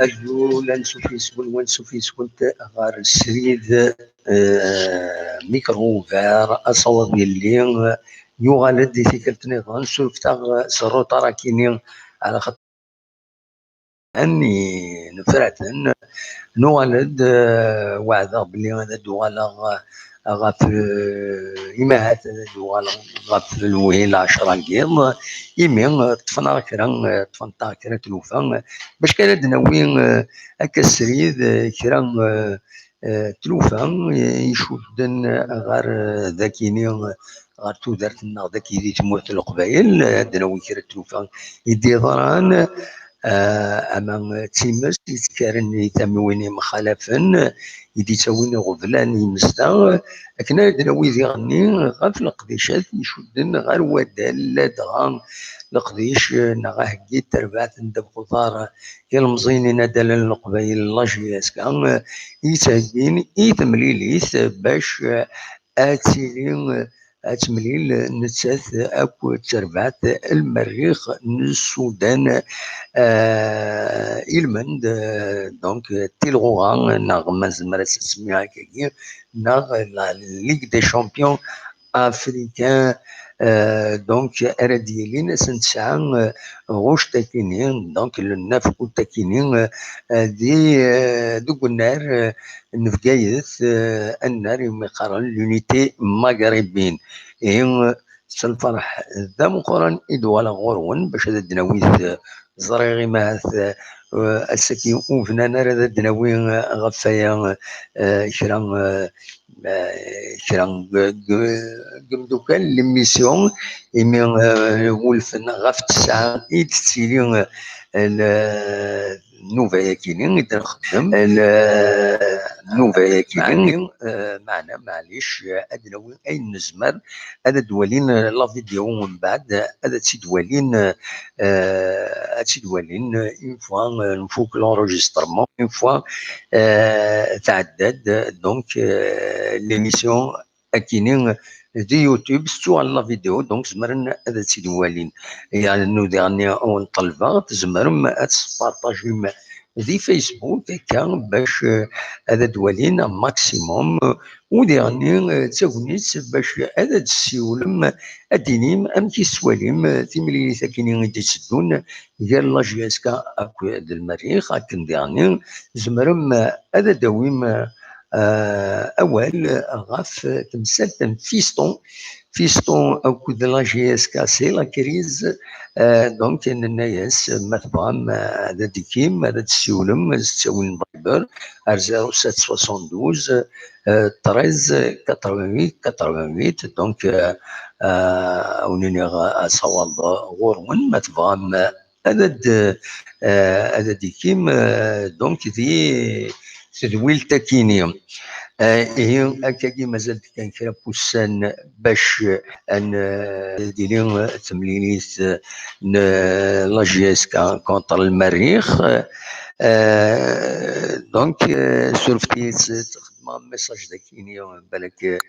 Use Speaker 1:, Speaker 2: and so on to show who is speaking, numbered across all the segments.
Speaker 1: أجول نسوفي سكنت غار السريد ميكرو فار أصوب يلي يغالد دي فكرتني غنسولفتاغ سروطا راكيني على خاطر أني نفرتن نوالد وعدا بلي هذا دوغالا غاف إماهات دوغالا غاف الوهيل 10 كيض يمين طفنا كرا تلوفا باش كان دناوي هكا السريد كرا تلوفا يشدن غار ذاكيني غار تودرتنا ذاك يدي تموت القبايل دناوي كرا تلوفا يدي ضران أما تيمس يتكارن يتمويني مخالفا يدي تاويني غفلان يمسدا أكنا دناوي ذي غني غاف القديشات يشدن غير ودال دغا القديش نغا هكي تربعت ندب خضار كالمزينين دال القبايل لاجياسكا يتهجين يتمليليث باش اتيلي اتمليل نتاث اكو تربعت المريخ السودان إلمند دونك تيلغوغا ناغ مازال تسميها كي ناغ لا ليغ دي شامبيون افريكان دونك ارديلين سنتسعة غوش تاكينين دونك الناف تاكينين دي دوك النار نفقايث النار يقارن لونيتي مغربين الفرح ذا مقارن إدوالا غورون باش هذا الدناويث زريغي ماث السكي وفنانا هذا الدناوي غفايا كرا قمدوكان لميسيون إمي ولفن غف تسعة إيد تسيلي نوفايا كينين إذا نخدم نوفايا كينين معنا معليش أدناوي أي نزمر هذا دوالين لا فيديو من بعد هذا تيدوالين اون فوا نفوك لونجسترمون اون فوا تعدد دونك ليميسيون اكينين دي يوتيوب ستو على لا فيديو دونك زمرن هذا تيدوالين يعني نودي غني اون طلبه تزمرم تبارطاجيو دي فيسبوك كان باش هذا دوالين ماكسيموم وديرني تاونيت باش هذا تسيولم ادينيم ام كيسواليم تيملي ثاكيني تسدون ديال لاجياسكا اكو المريخ هاكن ديرني زمرم هذا داويم اول غاف تمثال فيستون اكو لا جي اس كا سي لا كريز دونك الناس مثلا هذا ديكيم هذا تسيولم تساوي فايبر 0772 13 88 دونك ونيني صواب غورون مثلا هذا ديكيم دونك دي تدويل تاكينيوم هي هكاكي مازال كان كرا بوسان باش ان ديرين تمليليت لا جي اس كونتر المريخ دونك سورفتي تخدم ميساج داكيني بالك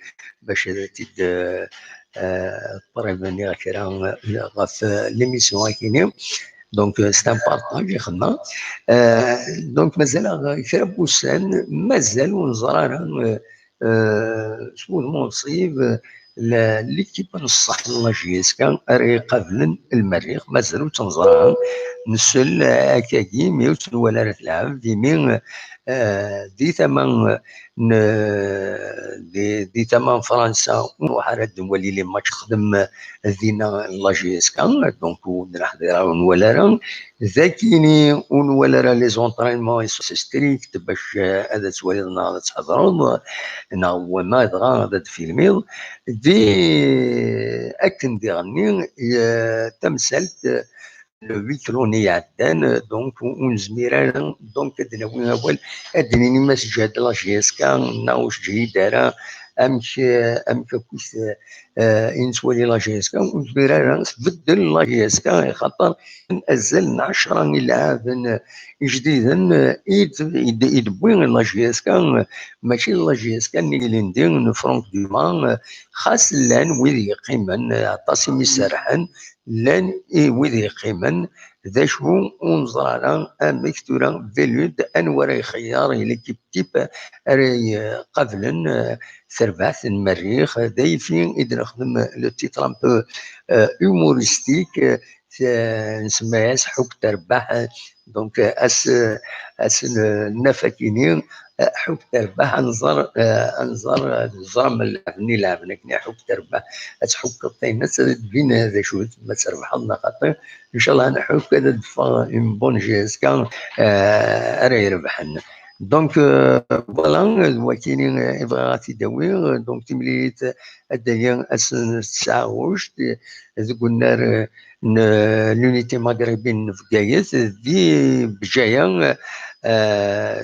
Speaker 1: باش تيد بريفوني كرا غاف ليميسيون كيني دونك سي ان بارطاج يخدم دونك مازال كرا بوسان مازال ونزرا شكون المنصيب ليكيب نصح الله جيسكا راه قبل المريخ مازالو تنزرا نسل هكاكي ميوت ولا تلعب ديمين دي ثمن دي ثمن فرنسا وحرا الدول اللي ما تخدم دينا لا جي اس كا دونك نحضر ولا ذاكيني ولا لي زونطرينمون ستريكت باش هذا توالي تحضروا هو ما دغا هذا فيلمي دي اكن ديغني تمثلت الفيتروني عدان دونك ونزميران دونك دناوي اول ادنيني مسجد لا جيسكا ناوش جيدارا امشي كويس ينتولي لا جي اس كا وكبيره تبدل لا جي اس كا خاطر ازال 10 عاما جديدا يدبوي لا جي اس كا ماشي لا جي اس كا اللي ندير فرونك دوما خاص لان ويد يقيمن عطاسي مسرحن لان ويد يقيمن ذا شو ونزرع مكتورة فيلود انوار يخيار ليكيب تيب قبلا ثربعث المريخ هذا فين اذا نخدم لو تيتر ان بو هيوموريستيك نسميها حب تربح دونك النفاكينين حب تربح انظر من لعبني لعبنا كنا حب تربح تحب كطينا بين هذا شو ما تربح لنا خاطر ان شاء الله نحب كذا دفع اون بون جي اس كان راه يربحنا دونك فوالا وكاينين ابغى تداوي دونك تمليت الدنيا الساعه غوش قلنا لونيتي مغربين في كايس دي بجايه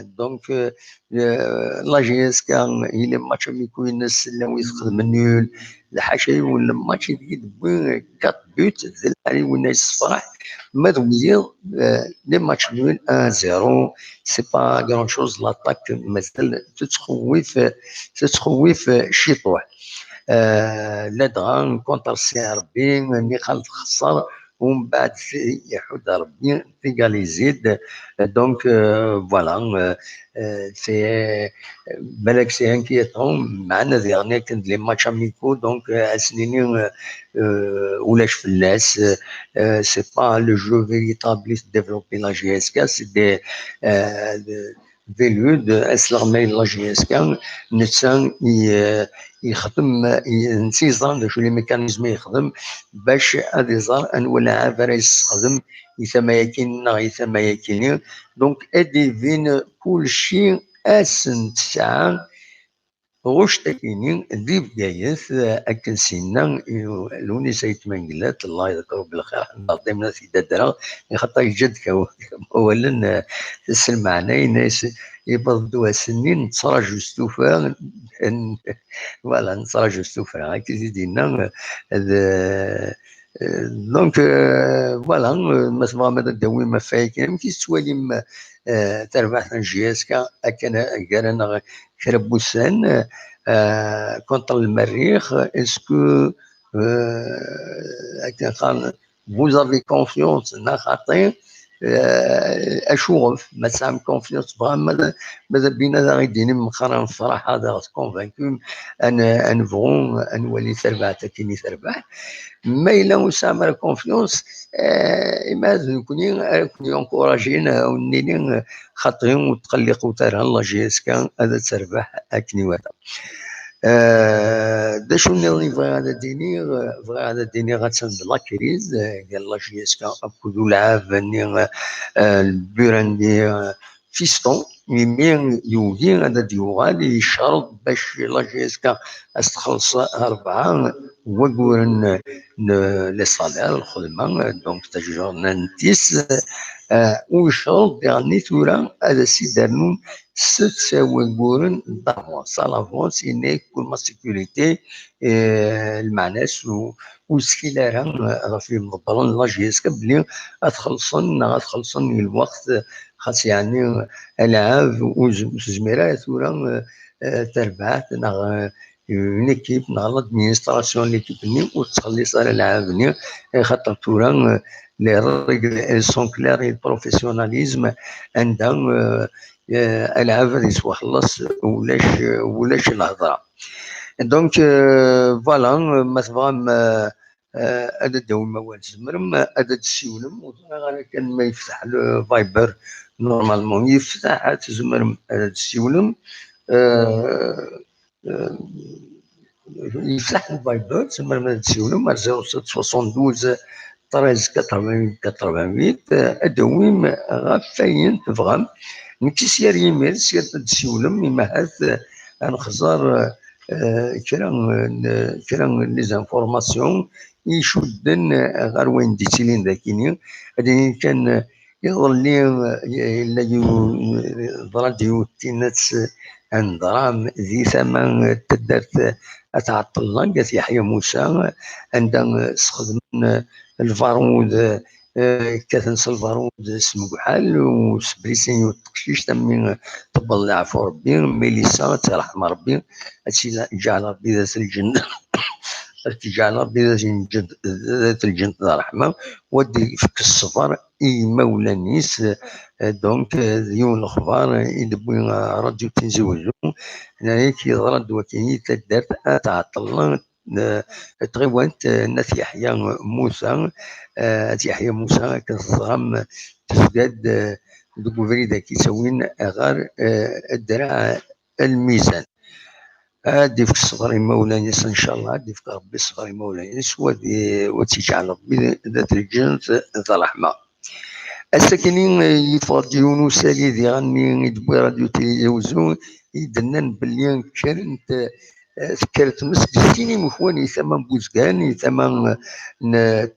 Speaker 1: دونك لا جي اس كان الى ماتش ميكو الناس اللي يخدم النول الحاشي ولا ماتش يدوي 4 بوت علي والناس تفرح ما دومير لي ماتش نول 1-0 سي با غران شوز لاطاك مازال تتخوف شي طوح لا دغا كونتر سي ربي ملي خلط خسر ومن بعد يحود ربي تيغاليزيد دونك فوالا سي بالك سي انكيتون معنا ديغني كان لي ماتش اميكو دونك اسنيني ولاش فلاس سي با لو جو فيريتابلي ديفلوبي لا جي اس كا سي دي فيلود اسلغمي لا جي اس كا نتسان يخدم نسيزان شو لي ميكانيزم يخدم باش هذا يظهر ان ولا عافر يستخدم يثما يكين يثما يكين دونك ادي فين كل شيء اسن تسعه غوش تاكيني ذي بداية أكن سينا لوني سيت منقلات الله يذكره بالخير نعطي من في دادرا خاطر يجد أولا تسمعنا ناس يبردوا سنين نتراجو ستوفا فوالا نتراجو ستوفا هاكي زيدنا دونك فوالا ما تبغى ما تداوي ما فايك كي تسوالي تربح جي اس كا كان قالنا كربوسان كونتر المريخ اسكو قال vous avez confiance نا خاطر اشوف ما تسام كونفيونس بغا ماذا بينا غيديني مخرا نفرح هذا كونفانكو انا نبغو نولي تربح تاكيني تربح ما الا وسام كونفيونس ما كوني انكوراجين ونيني خاطرين وتقلقوا ترى الله جي اس كان هذا تربح اكني وهذا دا شو اللي بغا هذا ديني غاتسند لا كريز قال لا جي اس كان اكدو العاب اني البيراندي فيستون يمين يوجي هذا ديوغال يشرط باش لا جي اس كان استخلص 4 وقورن لي صالير الخدمه دونك تجرنا نتيس ويشرط يعني ثورا هذا سي دارنون ستساوي قورن دافونس لافونس اني كل ما سيكوريتي المعناس وسكيلارا في مضبرون لا جي اس بلي غتخلصن الوقت خاص يعني العاب وزميرات ثورا تربحت اون ايكيب نهار لادمينستراسيون ليكيب ني وتخلص على العاب خاطر ثورا لي ريغل سون كلير البروفيسيوناليزم عندها العاب غادي تخلص ولاش الهضره دونك فوالا ما تبغى هذا الدوم موال زمرم هذا تسيولم كان ما يفتح الفايبر نورمالمون يفتح تزمرم هذا تسيولم يفتح الفايبر تزمرم تسيولم 0772 13 88 ادويم غافاين تفغم نكي سير يميل سير تسيولم يمهات نخزر كرا لي زانفورماسيون يشدن غير وين ديتيلين ذاكيني هذه كان يظل لي لا راديو تينات درام ذي ثمن تدرت أتعطل قالت يحيى موسى عندما استخدم الفارود كتنس الفارود سمكحال وسبريسين والتقشيش تمين طبل عفو ربي ميليسا ترحم ربي هادشي جعل ربي ذات الجنة جعل ربي ذات الجنة رحمة ودي في السفر اي مولانيس دونك ديون الاخبار يدبوي راديو تنزوجو هنايا كيضرد وكيني تدارت تعطل تغيوانت ناس يحيى موسى يحيى موسى كنصرام تزداد دوك فريده كيسوين غير الدراع الميزان هادي في الصغر مولانا ان شاء الله هادي في ربي الصغر مولانا وتجعل ربي ذات الجنة ذات الرحمه الساكنين يفضل يونس اللي غني يدبر راديو تلفزيون يدنن بلي كانت فكرت مسك السينما خواني ثمن بوزكان ثمن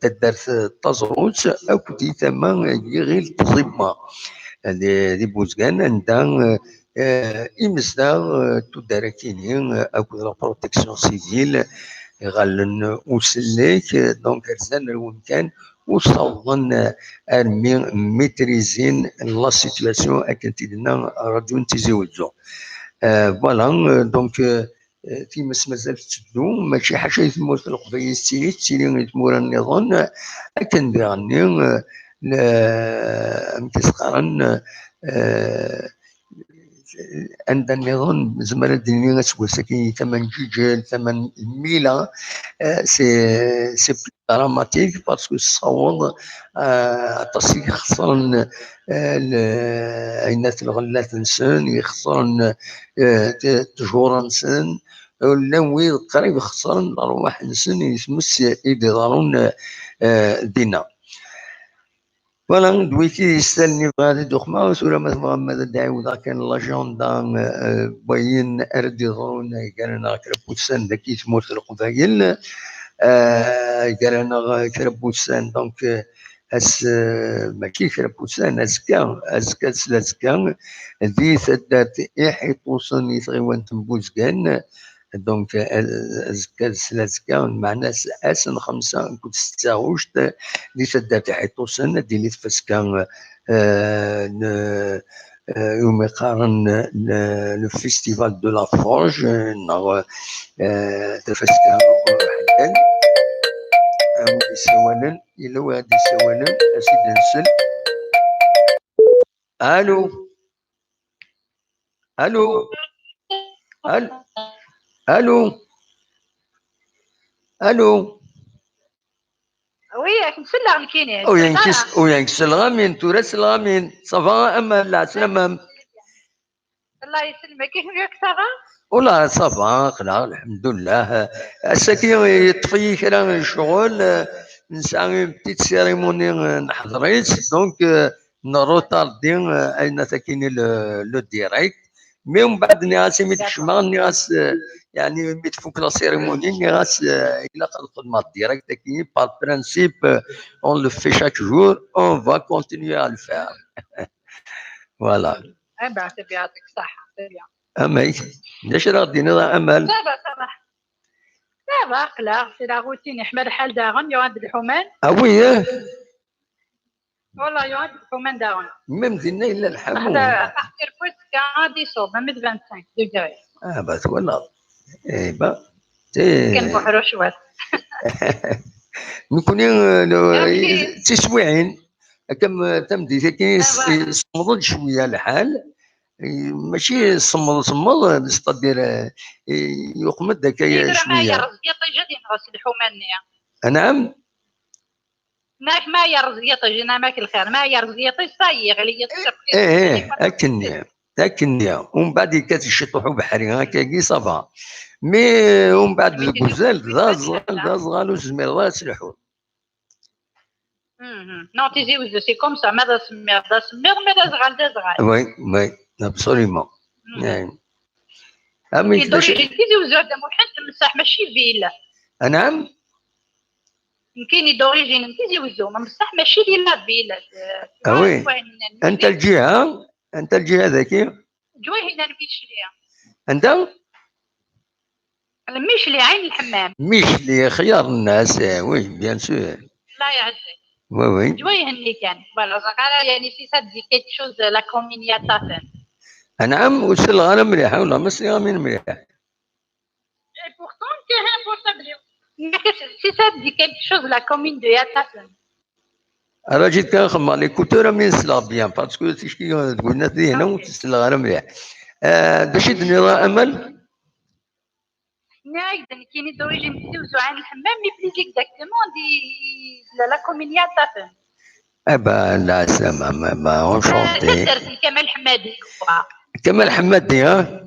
Speaker 1: تدرس تزروت او كنت ثمن غير تزيما هذه بوزكان عندها إمسدا تداركيني أكو لا بروتيكسيون سيفيل غالن وسليك دونك رزان الومكان وصوضن ارمي ميتريزين لا سيتواسيون اكنت لنا راديو تيزيوزو فوالا دونك في مازال تدو ماشي حاجه يتمور في القبيل تيلي يتمور النظام اكن بيغني كيسقرن عند النظام زعما الدنيا غتوسع ثمن جيجل ثمن ميلا سي بلو دراماتيك باسكو الصوت تصير خسرن عينات الغلات نسن يخسرن تجور نسن ولا قريب خسرن ارواح نسن يتمس يدارون دينا فوالا دويتي يستلني غادي دوخما ولا ما مغمد داوود كان لاجوندان باين ارد يظهرون قال انا كربوسان ذاك يتموت القبايل قال انا كربوسان دونك اس ماشي كربوسان ازكا سلازكا ذي ثدات يحيطوسن يتغيوان تنبوزكان دونك ازكا سلازكا معناها اسن خمسه كنت ستة وشت اللي سدات حيطوسن دي اللي تفسكا يوم يقارن لو فيستيفال دو لا فورج نغ تفسكا حدن ودي سوالن الا وهادي سوالن اسيدي نسل الو الو الو الو الو
Speaker 2: وي نسلع الكيني
Speaker 1: وينكس الغامين تورس الغامين صفا اما العسلامة
Speaker 2: الله يسلمك كيف بيك صافا
Speaker 1: والله صافا قلع الحمد لله الساكي يطفي كرا من الشغل نسعى بتيت سيريموني نحضريت دونك نروطاردي اين تاكيني لو ديريكت مي ومن بعد ناس ميتشما ناس يعني ميتفوك لا سيريموني ناس الى الخدمه ديريكت كاين بار برانسيب اون لو في شاك جور اون فا كونتينيو ا لو فير فوالا
Speaker 2: ابا سيدي يعطيك الصحه سيدي
Speaker 1: اما علاش راه دينا امل
Speaker 2: صافا دابا قلع سي لا روتين يحمل الحال داغن يو عند الحمان
Speaker 1: وي
Speaker 2: والله يو عند الحمان داغن
Speaker 1: ما مدينا الا الحموم
Speaker 2: هذا بارتير بويسكا غادي يصوب من 25 دوغري
Speaker 1: بات ولا با
Speaker 2: كنبحرو شويه
Speaker 1: نكون تسويعين كم تمدي كاين صمد شويه الحال ماشي صمد نستدير يقمد هكايا شويه
Speaker 2: ما يرز يطي جدي نغسل الحمانيه
Speaker 1: نعم
Speaker 2: ماك ما يرز يطي جينا ماك الخير ما يرز يطي صايغ اللي يطي
Speaker 1: اكني ومن بعد كتشطحوا بحري هكاكي صافا مي ومن بعد الغزال ذا صغالو زمير الله يصلحوا
Speaker 2: نو تيزي وزو سي كوم سا ماذا سمير دا سمير ماذا زغال دا زغال
Speaker 1: وي ابسوليمون يعني
Speaker 2: امي دوريجين تيزي وزو هذا محن تمسح ماشي فيلا
Speaker 1: نعم
Speaker 2: يمكن دوريجين تيزي وزو ما مسح ماشي لا فيلا
Speaker 1: وي انت الجهه ذاك
Speaker 2: جوي هنا نبيت شريه
Speaker 1: عندها
Speaker 2: المشلي عين الحمام.
Speaker 1: ميشلي خيار الناس، وي بيان سور.
Speaker 2: الله يعزك.
Speaker 1: وي وي.
Speaker 2: جوي يهني كان فوالا زعما يعني سي سا دي كيك شوز لا كومينيا تافن.
Speaker 1: نعم، والصلغه مليحه ولا ما صلغه من مليح.
Speaker 2: Et pourtant c'est impossible. Si ça dit quelque chose la commune de Yatafen.
Speaker 1: راه جيت كنخمم على كوتورا من صلغ بيان باسكو تشكي تقول الناس اللي هنا وتصلغ راه مليح. باش يدني امل.
Speaker 2: نايد كاين دوريجين تزوجوا عن الحمام مي بليز اكزاكتومون دي لا كومين ياتافن.
Speaker 1: ابا لا سما ما اونشونتي.
Speaker 2: درتي كمال حمادي.
Speaker 1: كمال حمادي ها.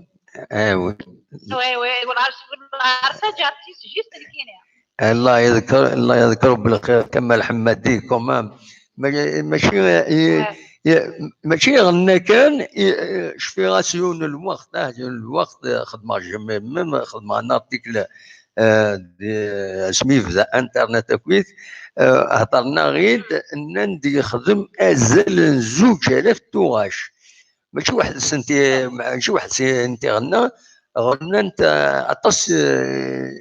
Speaker 1: وي
Speaker 2: وي والعرسه جارتي جيست اللي كاينه.
Speaker 1: الله يذكره بالخير كمال حمادي كومام. ماشي غنى كان شفيغاسيون الوقت خدمه جميل خدمه ناطيك سميف ذا انترنت اكويت. هضرنا غير ان ندي يخدم ازال 2000 توغاش. ماشي واحد سنتي، ماشي واحد سنتي غنى انت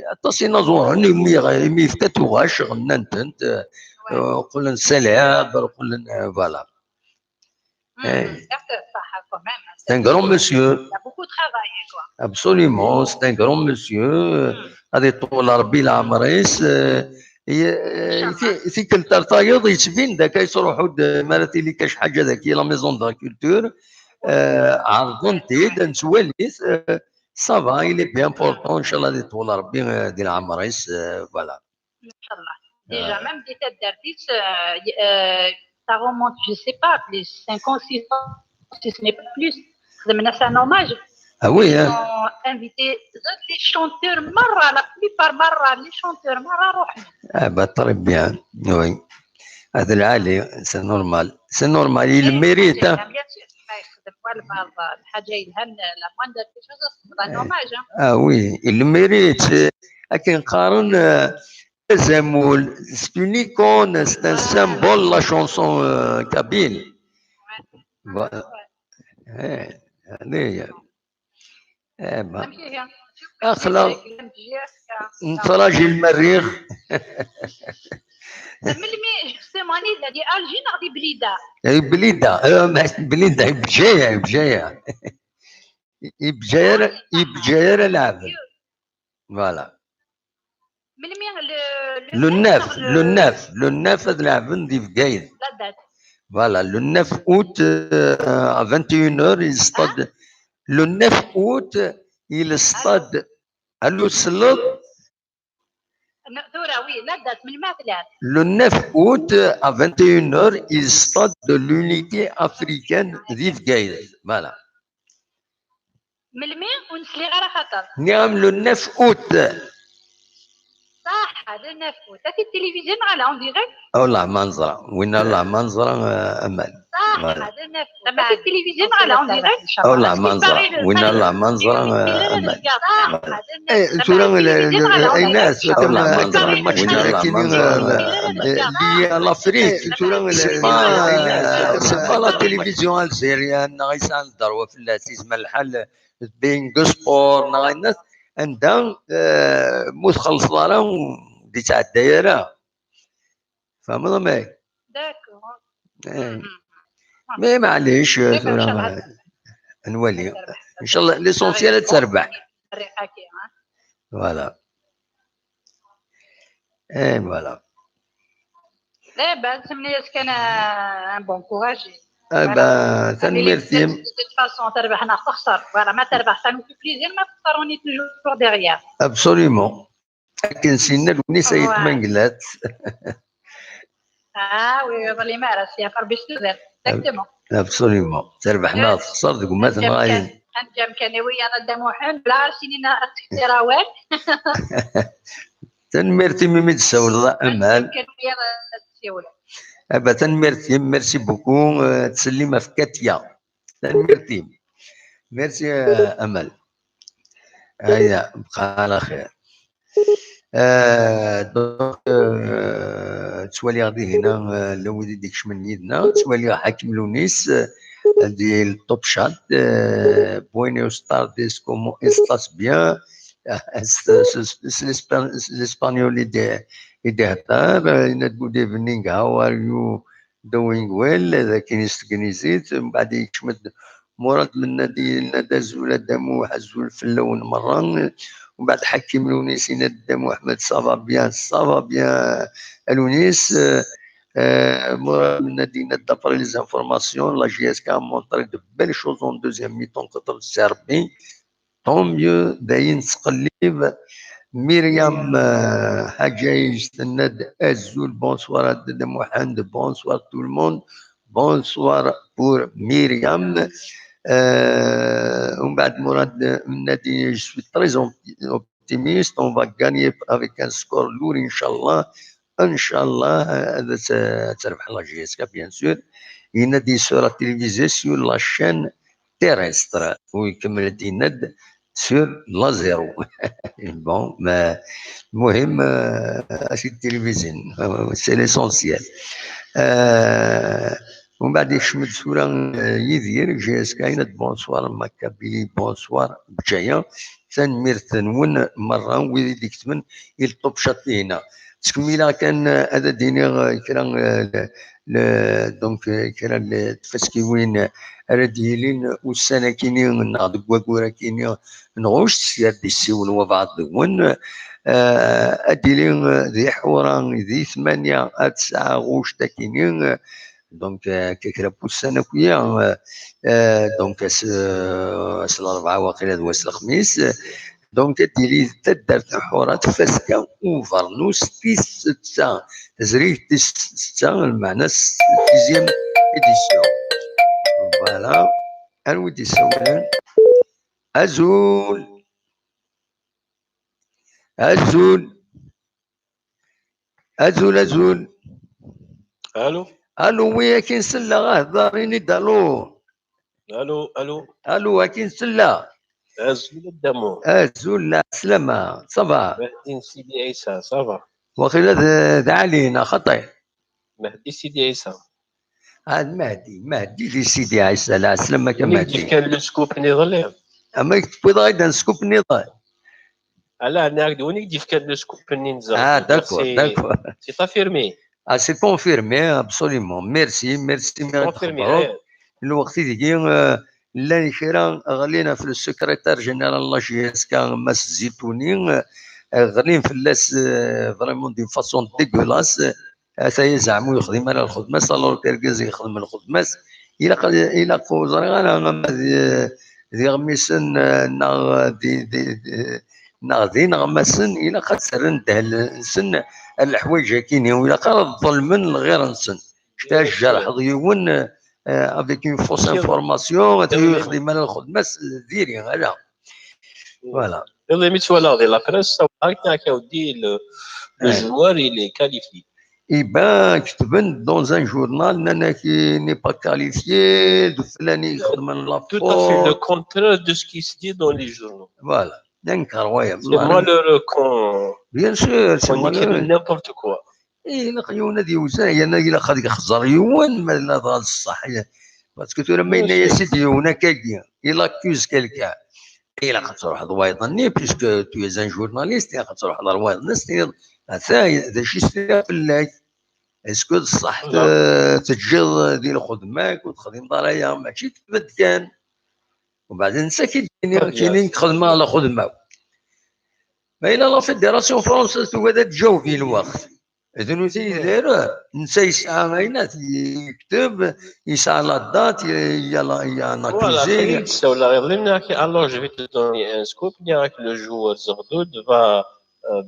Speaker 1: عطاس نازور مي في توغاش غنى انت قلنا السلام قلنا فوالا. C'est un grand monsieur.
Speaker 2: Il y a beaucoup travaillé quoi.
Speaker 1: Absolument, c'est un grand monsieur. هذه طول ربي العمريس. في كل ترطايض يتبين ذاك يصروحوا مالتي اللي كاش حاجه ذاك لا ميزون دا كولتور عرضنتي نسواليس صافا إلي بيان بورتون ان شاء الله هذه طول ربي ديال العمريس فوالا.
Speaker 2: ان شاء الله. Déjà même des têtes d'artistes ça remonte je sais pas plus 5 ans 6 ans si ce n'est pas plus. خدمنا c'est un hommage.
Speaker 1: Ah oui,
Speaker 2: ils ont invité les chanteurs مرة la plupart مرة les chanteurs مرة روحنا.
Speaker 1: bah très bien, oui. هذا العالي سي نورمال سي نورمال il mérite.
Speaker 2: الحاجة يلهن la moindre des choses c'est un hommage.
Speaker 1: Ah oui, il mérite. لكن قارن زمول c'est une icône, c'est un symbole la chanson kabyle. هذه اخلاق نتراجي المريخ.
Speaker 2: ملمي جسماني الذي الجي نغدي
Speaker 1: بليده بليده بجايه العبد فوالا.
Speaker 2: ملمي
Speaker 1: لو ناف هذا العبد دي فقايد فوالا. لو 9 août à 21h il stade. Le 9 août il stade allo Slot. Le 9 août à 21h il stade de l'unité africaine d'Ivgaïd. Voilà. نعم le 9 août.
Speaker 2: صح هذا 9 août. هذه التلفزيون على اون ديريكت.
Speaker 1: والله منظره وين الله منظره امل.
Speaker 2: صح هذا 9 août. هذه التلفزيون على اون ديريكت.
Speaker 1: والله منظره وين الله منظره امل. ترى الناس الماتش اللي لافريك ترى سي با لا تلفزيون الجزائريه غيسان الدروه في اللاتيز من الحل بين سبور نغ الناس عندها مدخل صداره دي تاع الدايره فهمت ماك. داكور مي معليش نولي ان شاء الله ليسونسيال تربح فوالا. فوالا
Speaker 2: لا باس ملي كان ان بون كوراج.
Speaker 1: تنميرتي
Speaker 2: دو فاسون تربح انا تخسر فوالا ما تربح سانو في بليزير ما تخسروني توجور ديغيير.
Speaker 1: ابسوليومون لكن سينا الونيسه يتمنقلات.
Speaker 2: وي ظلي ما راس يا قربي شتو اكزاكتومون.
Speaker 1: ابسوليومون تربحنا تخسر تقول مثلا غاين
Speaker 2: انجم كانوي انا دموحن بلا عرسيني اختراوات.
Speaker 1: تنميرتي ميمي تساول امال ابا تنميرتي ميرسي بوكو تسليمه في كاتيا تنميرتي ميرسي امل. هيا بقى على خير. دونك تولي غادي هنا لو ديك شمن يدنا تولي حاكم لونيس del Top Shot, Buenos tardes, ¿cómo estás? Bien. الاسبانيول اللي يهضر good evening, how are you doing well. هذا كاين يستكنيزيت من بعد يكشمد مراد من نادى زول دامو حزول في اللون مرة، ومن بعد حكيم لونيس نادى محمد صافا بيان لونيس. مراد من نادي d'après les informations la JSK a montré de belles choses en deuxième mi-temps contre le Serbie. Tant mieux داين تقليب. Myriam Hadjaï Stennad Azoul, bonsoir à Mohamed, bonsoir tout le monde, bonsoir pour Myriam. Mourad Nadi, je suis très optimiste, on va gagner avec un score lourd, Inch'Allah. Inch'Allah, la GSK, bien sûr. Il a dit sera télévisé sur la chaîne terrestre. Oui, comme le dit Ned, sur la zéro. Bon, mais المهم اشي التلفزيون سي ليسونسيال. ومن بعد يشمد سورة يدير جي اس كاينة بونسوار مكابيلي بونسوار بجاية تنمير ثنون مرة ويدي ديك تمن يلطب شاطينا تكميلا كان هذا ديني كرا دونك كرا التفسكيوين رديلين والسنة كيني ناض كواكورا كيني نغوش سيار دي السيول وبعض دون أديلين ذي حوران ذي 8 9 غوش تاكينين دونك كيكرا بوسانا كويا دونك اس الأربعة واقيلا دواس الخميس دونك ديلي تدارت حورات فاسكا وفرنوس في 6 تزريف 6 المعنى سيزيام إديسيون. فوالا الودي سولان أزول الو ويا كاين سله غاهضريني دالو الو كاين سله
Speaker 3: أزول الدمو
Speaker 1: ازول لا سلامه صباح
Speaker 3: مهدي سيدي عيسى صباح
Speaker 1: واخيلا ذا علينا خطي
Speaker 3: مهدي سيدي عيسى
Speaker 1: هاد مهدي في سيدي عيسى لا سلامه كمهدي
Speaker 3: كان لو سكوب نضل
Speaker 1: اما يكتب غايدا نسكوب نضال
Speaker 3: لا ناك ونيك ديف كان لو سكوب نينزا
Speaker 1: داكور
Speaker 3: سي تافيرمي
Speaker 1: سي كونفيرمي ابسوليومون ميرسي
Speaker 3: كونفيرمي
Speaker 1: الوقت ديكي لا كرا غلينا في السكرتير جينيرال لا جي اس كا ماس الزيتوني غلين في اللاس فريمون دي فاسون ديغولاس هي زعمو يخدم على الخدمه صالور كيركز يخدم الخدمه الى قوزر انا ذي غميسن ناغذي نغمسن الى قد سرن نسن الحوايج كاينين ولا قال ظلمن غير نسن شتا الجرح ضيون avec une fausse information يخدم على الخدمه ديري هذا فوالا
Speaker 3: يلا ميتوالا دي لا بريس هكا كيودي لو جوار اللي كاليفي
Speaker 1: يبان كتبن دون ان جورنال نانا كي ني با كاليفيي دو فلاني يخدم لا
Speaker 3: tout à fait le contraire de ce qui se dit dans les journaux.
Speaker 1: Voilà, incroyable.
Speaker 3: C'est malheureux qu'on
Speaker 1: bien sûr c'est
Speaker 3: écrit n'importe quoi.
Speaker 1: لقيونا دي وزايا انا الى خدك يخزر يوان ما لا ضال الصح باسكو تو لما يا سيدي هنا كاكيا الى كوز كالكا الى خاطر تروح ضوايضني بيسكو تو يزان جورناليست الى خاطر تروح ضوايض الناس هذا شي سير في الله اسكو الصح تجد ديال خدماك وتخدم ضرايا ماشي تبد كان وبعدين نسى كاينين خدمه على خدمه ما الى لا فيدراسيون فرونسيز هذا تجاوب في الوقت إذن تيدير نسى يسعى غينات يكتب يسعى لا دات يا ناكوزي
Speaker 3: ولا غير لنا كي alors je vais te donner un scoop dire que le joueur Zagdoud va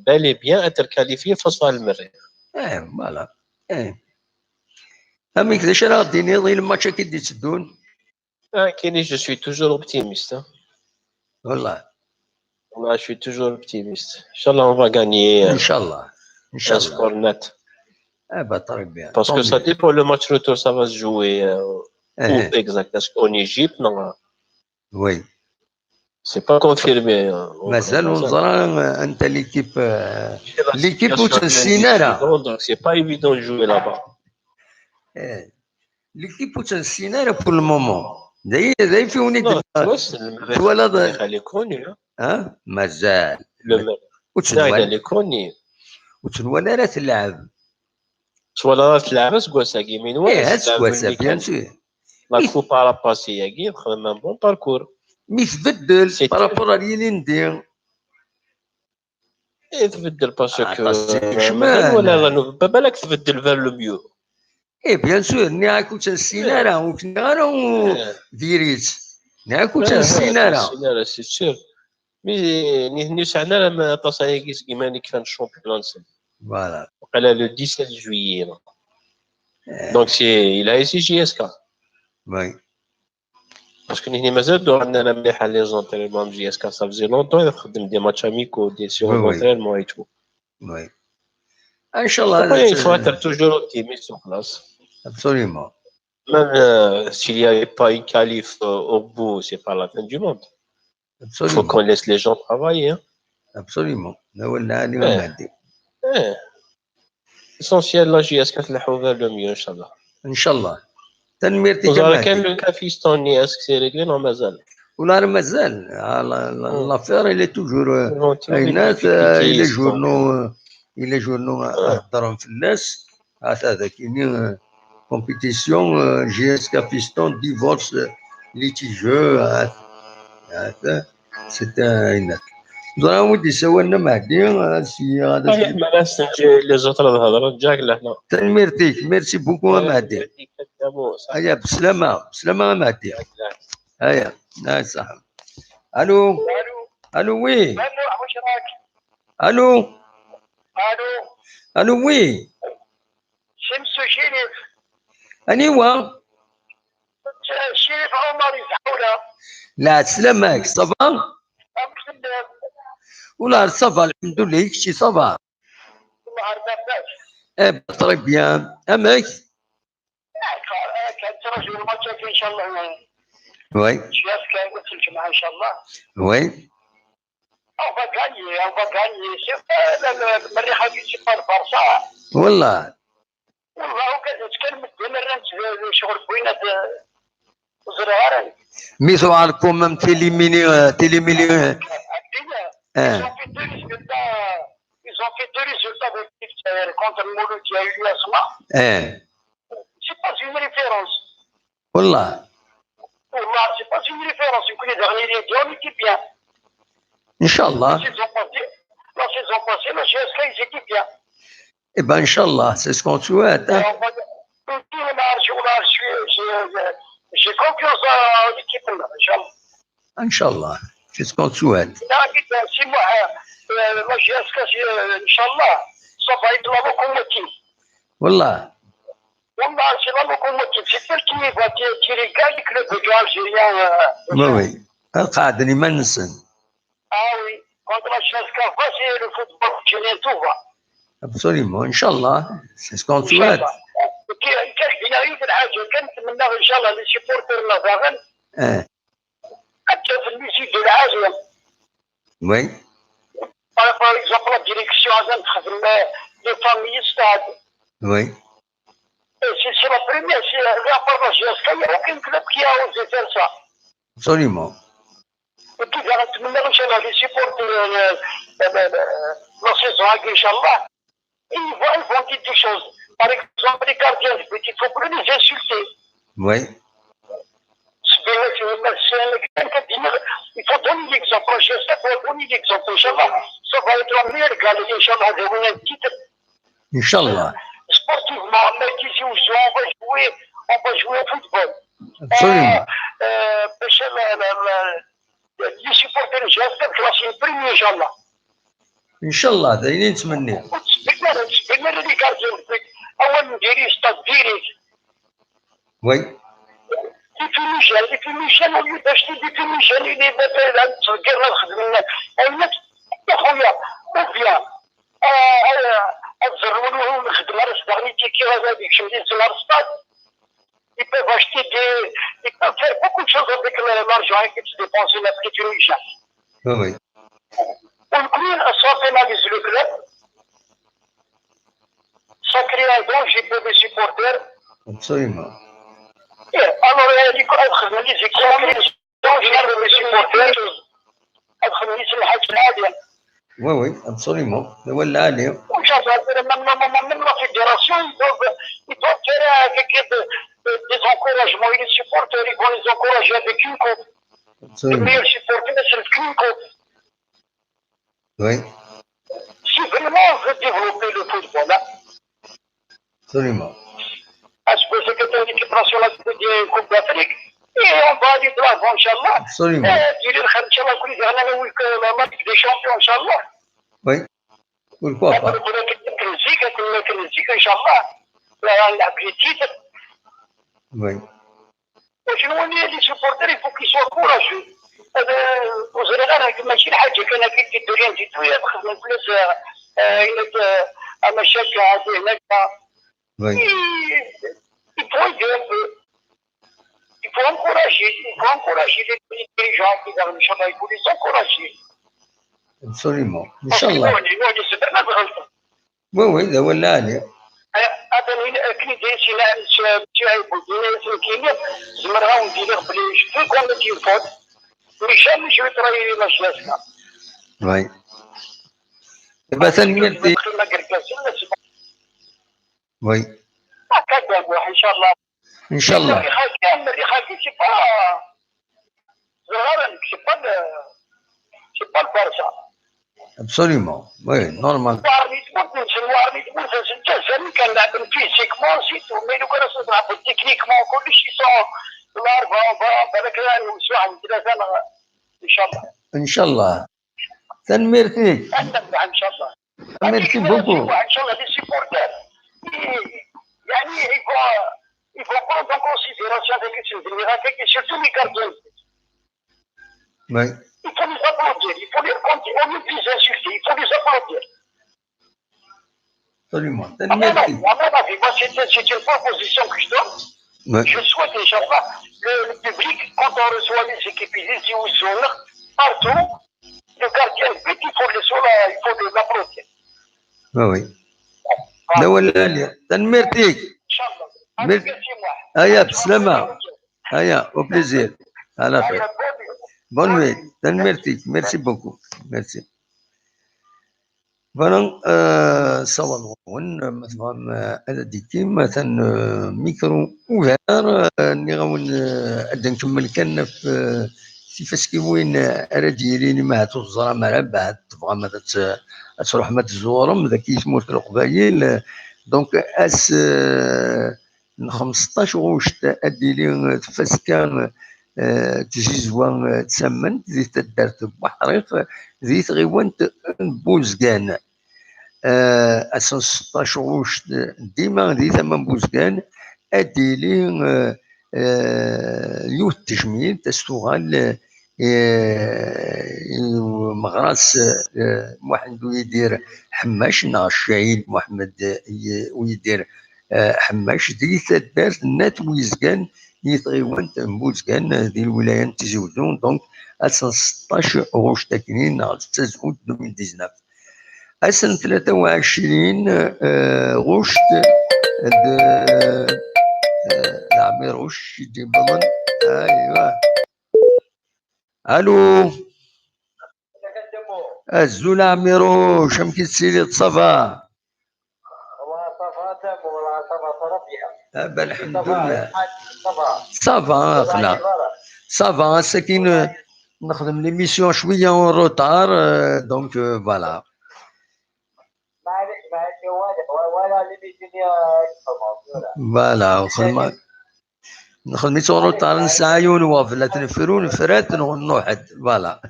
Speaker 3: bel et bien être qualifié face à المريخ.
Speaker 1: فوالا اميك ذا شرا غاديني غير الماتش كي دي تدون
Speaker 3: كايني je suis toujours optimiste
Speaker 1: والله
Speaker 3: je suis toujours optimiste. Inch'Allah on va gagner.
Speaker 1: Inch'Allah.
Speaker 3: Un score net.
Speaker 1: Bah, très bien.
Speaker 3: Parce que ça dépend, le match retour, ça va se jouer où exact? Est-ce qu'en Égypte? Non.
Speaker 1: Oui.
Speaker 3: C'est pas confirmé.
Speaker 1: Mais ça, on dirait que l'équipe où tu es
Speaker 3: donc c'est pas évident de jouer là-bas.
Speaker 1: l'équipe où تنسينا pour le moment. داي فيوني
Speaker 3: Non, Tunis, le Merreikh,
Speaker 1: ولا
Speaker 3: elle est connue. Hein.
Speaker 1: ها مازال
Speaker 3: Le Merreikh,
Speaker 1: وتنوال
Speaker 3: elle est connue.
Speaker 1: وتنوال راه تلعب
Speaker 3: Soit تلعب سكواسا كيمين ولا تلعب
Speaker 1: سكواسا
Speaker 3: ملي
Speaker 1: بيان
Speaker 3: كان
Speaker 1: سور
Speaker 3: لا كوبا لا باسي كي خدم ان بون باركور.
Speaker 1: مي تبدل
Speaker 3: سي
Speaker 1: بارابور اللي ندير
Speaker 3: تبدل باسكو مازال
Speaker 1: شمان
Speaker 3: ولا بالك تبدل فان لو ميو.
Speaker 1: اي بيان سور ناكو تنسينا راه وكنا راه ديريت ناكو تنسينا راه
Speaker 3: تنسينا سي سور مي ني سعنا ما تصايكيس كيما كان الشامبيون نسل
Speaker 1: فوالا
Speaker 3: وقال لو 17 جويي دونك سي il a essayé JSK
Speaker 1: وي
Speaker 3: باسكو نحن مازال دو عندنا مليحه لي زونترينمون جي اس كا سا فزي لونتون خدم دي ماتش اميكو دي سيون
Speaker 1: وي
Speaker 3: دونترينمون اي تو
Speaker 1: وي ان شاء الله
Speaker 3: خويا il faut être toujours optimiste وخلاص
Speaker 1: ابسوليومون
Speaker 3: même s'il n'y avait pas une qualif au bout c'est pas la fin du monde il faut qu'on
Speaker 1: ابسوليومون
Speaker 3: laisse les gens travailler hein.
Speaker 1: ابسوليومون ولا هذه
Speaker 3: ايه
Speaker 1: ما عندي
Speaker 3: ايه essentiel la JSK تلحقوا vers le mieux ان شاء الله
Speaker 1: ان شاء الله تنميرتي
Speaker 3: وزارة
Speaker 1: كما
Speaker 3: كان
Speaker 1: هذه
Speaker 3: لو كافيستوني اسك سي ريغلي نو مازال
Speaker 1: ولا راه مازال لافير اللي توجور الناس الى جورنو الى جورنو هضرهم في الناس هذا كاينين كومبيتيسيون جي اس كابيستون ديفورس ليتيجو هذا سي الناس زرا ودي سوالنا مهدي هادشي هذا
Speaker 3: الناس لي زوتر الهضره جاك لهنا
Speaker 1: تنميرتيك ميرسي بوكو مهدي هيا بسلامة بسلامة مهدي هيا هاي صاحبي الو الو وي
Speaker 4: واش راك؟
Speaker 1: الو
Speaker 4: الو
Speaker 1: الو وي
Speaker 4: شمس شريف
Speaker 1: انيوا
Speaker 4: شريف عمر يزحوله
Speaker 1: لا تسلمك صافا ولا صافا الحمد لله كشي صافا
Speaker 4: الله عرفك
Speaker 1: ايه تري بيان امك
Speaker 4: كان رجل الماتش ان شاء الله
Speaker 1: وي
Speaker 4: جاس كان قلت الجمعه ان شاء الله
Speaker 1: وي
Speaker 4: او بغاني المريخ هذه تبقى البارسا
Speaker 1: والله
Speaker 4: والله كان مدمر شغل بوينات زرارا
Speaker 1: ميسو عليكم مم تيليميني
Speaker 4: الدنيا
Speaker 1: اه
Speaker 4: ils ont fait deux résultats contre le Mouloud qui a eu lieu à Sma.
Speaker 1: اه
Speaker 4: C'est pas une référence.
Speaker 1: والله
Speaker 4: Wallah, c'est pas une référence. Du coup, les derniers éditions étaient bien.
Speaker 1: ان شاء الله
Speaker 4: La saison passée, le GSK, ils étaient bien.
Speaker 1: ايه بان ان شاء الله سي سكون سوات
Speaker 4: J'ai confiance en l'équipe, Inch'Allah.
Speaker 1: ان شاء الله سي سكون سوات
Speaker 4: Si moi, le GSK, Inch'Allah, ça va être la locomotive.
Speaker 1: والله
Speaker 4: Wallah, c'est la locomotive. C'est elle qui va tirer les clubs algériens.
Speaker 1: وي القاعدني ما نسن
Speaker 4: Ah oui, contre la GSK, c'est le football algérien, tout va.
Speaker 1: ابسوليومون ان شاء الله سي سكون سوات
Speaker 4: كان يريد الحاجه كانت نتمنى ان شاء الله لي سيبورتر نظرا
Speaker 1: اه
Speaker 4: حتى في الميسي ديال العالم
Speaker 1: وي
Speaker 4: باغ اكزومبل لا ديريكسيون عاد تخدم لي فامي ستاد
Speaker 1: وي
Speaker 4: سي لا بريمير سي لا بارطاجي اسكاي aucun club qui a osé faire ça
Speaker 1: ابسوليومون
Speaker 4: وكيف نتمنى ان شاء الله لي سيبورتر لا سيزون ان شاء الله ils vont dire des choses. Par exemple, les gardiens de but, il ne faut plus les insulter.
Speaker 1: وي
Speaker 4: Il faut donner l'exemple. J'espère qu'on va donner l'exemple. Inch'Allah, ça va être la meilleure galerie. Inch'Allah, de gagner un titre.
Speaker 1: ان شاء الله
Speaker 4: Sportivement, mais ici où on va jouer au football.
Speaker 1: ابسوليومون
Speaker 4: Les supporters, j'espère que là, c'est le premier, Inch'Allah.
Speaker 1: ان شاء الله دايرين نتمنى
Speaker 4: تسبقنا اللي gardiens de but. أول نديري ستاد ديريك.
Speaker 1: وي
Speaker 4: دي فيميشن ولي باش دي فيميشن اللي مثلا تفكرنا الخدمة عينك يا خويا مزيان تزرونو الخدمة راس دغني تيكي هذيك شمدي نهار الصاد ils peuvent acheter ils peuvent faire beaucoup de choses avec l'argent qu'ils se dépensent dans la petite finition.
Speaker 1: وي
Speaker 4: ونكون صافيناليز لو كلوب ça crée un grand groupe de supporters
Speaker 1: ابسوليومون
Speaker 4: alors هذيك ادخل لي زي كوميسيون جينيرال دي سيبورتير ادخل لي سمحات عاليه.
Speaker 1: Oui, oui, absolument. هو العالي.
Speaker 4: وان شاء الله même la fédération ils doivent faire des encouragements et les supporters ils vont les encourager avec une coupe. Le
Speaker 1: Absolument.
Speaker 4: meilleur supporter c'est une coupe.
Speaker 1: Oui,
Speaker 4: Si vraiment on veut développer le football, hein,
Speaker 1: absolument.
Speaker 4: parce que c'est que ton équipe nationale de Coupe d'Afrique et on va aller de l'avant, Inch'Allah.
Speaker 1: Absolument.
Speaker 4: ديري الخير ان شاء الله كل انا لا Ligue des champions ان شاء الله.
Speaker 1: Oui, pourquoi pas.
Speaker 4: كنزيك ان شاء الله نلعب لي تيتر.
Speaker 1: Oui,
Speaker 4: وشنو هو لي سوبورتر يفو كي سوا كوراجو. هذا وزريغان ماشي حاجه كان كي دوريان تيتويا خدمه فلوس هناك مشاكل عادي هناك.
Speaker 1: oui,
Speaker 4: Il faut encourager les dirigeants qui doivent il faut les encourager.
Speaker 1: absolument. Inch'Allah. Oui, oui, هو العالي.
Speaker 4: هذا كي داير شي كيمياء زمرها وندير بلي شتو كون دير فوت وهشام مش يطري ماشي.
Speaker 1: Oui. دابا تنميرتي. Oui.
Speaker 4: هكذا ان شاء الله.
Speaker 1: ان شاء الله.
Speaker 4: c'est pas le Barça.
Speaker 1: Absolument. Oui, normal.
Speaker 4: كان لعب فيزيكمون سيتو مي لو كانوا تلعبوا تكنيكمون كلشي يسون بالك نمشيو عند ثلاثه ان شاء الله.
Speaker 1: ان شاء الله. تنميرتي.
Speaker 4: ان شاء الله.
Speaker 1: Merci beaucoup.
Speaker 4: ان شاء الله لي سيبورتر يعني il faut prendre en considération avec les surtout les gardiens.
Speaker 1: Oui.
Speaker 4: Il faut les applaudir, il faut les au lieu de les insulter, il faut les applaudir.
Speaker 1: Absolument.
Speaker 4: À mon avis, moi c'est une proposition que je donne.
Speaker 1: Oui.
Speaker 4: Je souhaite, Inch'Allah, le public, quand on reçoit les équipes ici ou sur partout, le gardien but, il faut l'applaudir.
Speaker 1: Oui, oui. لا ولا تنميرتيك.
Speaker 4: Merci.
Speaker 1: هيا بسلامة. هيا au plaisir. على خير. Bonne nuit. تنميرتيك. Merci beaucoup. Merci. Voilà, صواب مثلا هذا ديكي مثلا ميكرو وغير اللي غون أدى نكمل كان في كيفاش كيوين راه ديالي ما توزر مع بعد تبغى ما تروح ما تزورهم ذاك يسمو في القبايل دونك اس 15 غوشت اديلي تفاس كان تجيزوا تسمنت زيت دارت بحريق زيت غيوانت بوزكان 16 غوشت ديما دي ثمن بوزكان اديلي يوث تجميل تستغل مغراس واحد يدير حماش نا الشهيد محمد ويدير حماش دي دارت نات ويزكان يتغيوان تنبوزكان دي الولايات تزودون دونك 16 غوش تاكنين نا 19 2019 أسن 23 غوشت العمير غوش يجي بمن ايوا الو الزول عميرو شم كتسيلي تصفى الحمد لله صافا خلا صافا ساكن نخدم ليميسيون شويه اون روتار دونك فوالا فوالا نخدم اون روتار نسعيون وافلا تنفرون فرات نوحد فوالا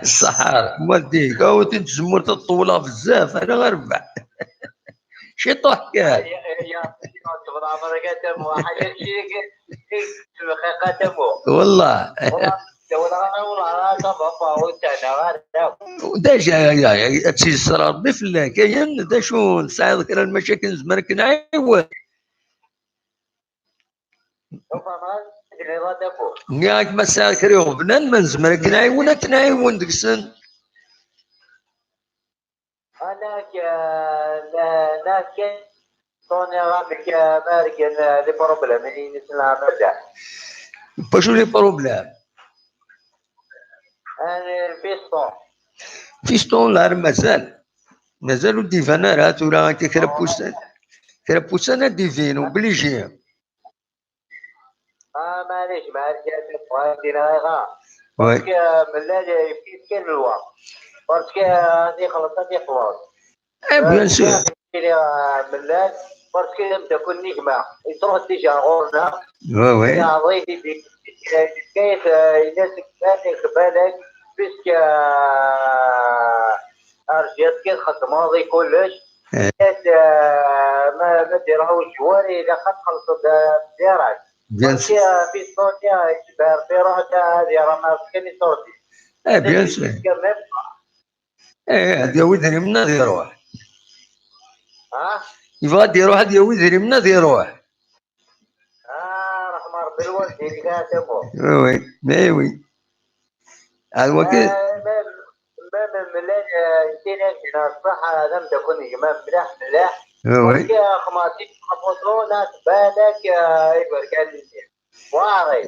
Speaker 1: الصحار موديك او تتزمر تطولها بزاف انا غنربح شي طوح كاع والله داش تيسر ربي في الله كاين داشو نسعى ذكر المشاكل زمان كنعيون ياك مساكر يوم بنان من زمان كنعيون ديك السن
Speaker 5: انا ناس صوني رابك ماركن لي بروبليم اللي نسمع مرجع.
Speaker 1: باشو لي بروبلام؟
Speaker 5: انا البيستون.
Speaker 1: فيستون لا مازالو ديفانات ولا كرا ديفينو بليجي.
Speaker 5: معليش معليش هادي غا
Speaker 1: وي
Speaker 5: باسكو ملي في كاين الوقت باسكو هادي خلصت هادي خلاص.
Speaker 1: بيان سور.
Speaker 5: ملال باسكو نبدا كل نجمة يتروح ديجا غورنا.
Speaker 1: وي
Speaker 5: يا عضيتي كيف الناس كانت بالك باسكو رجعت كي خدمة ضي كلش. ما ديرهوش جواري الا خلصت ديرك.
Speaker 1: بيان سور.
Speaker 5: في صوتيا يجبر في روحها هذه راه ما كاين صوتي.
Speaker 1: بيان سور. هذا وذري من هذا يروح. يبغى يروح هذا وذري من هذا يروح.
Speaker 5: رحمة ربي الوالدين كاتبو.
Speaker 1: وي وي هذا هو كي.
Speaker 5: ما ملي يدينا الصحة هذا نبدا كون جماعة ملاح.
Speaker 1: وي
Speaker 5: خماتي خبطونا بالك يبارك عليك. واري.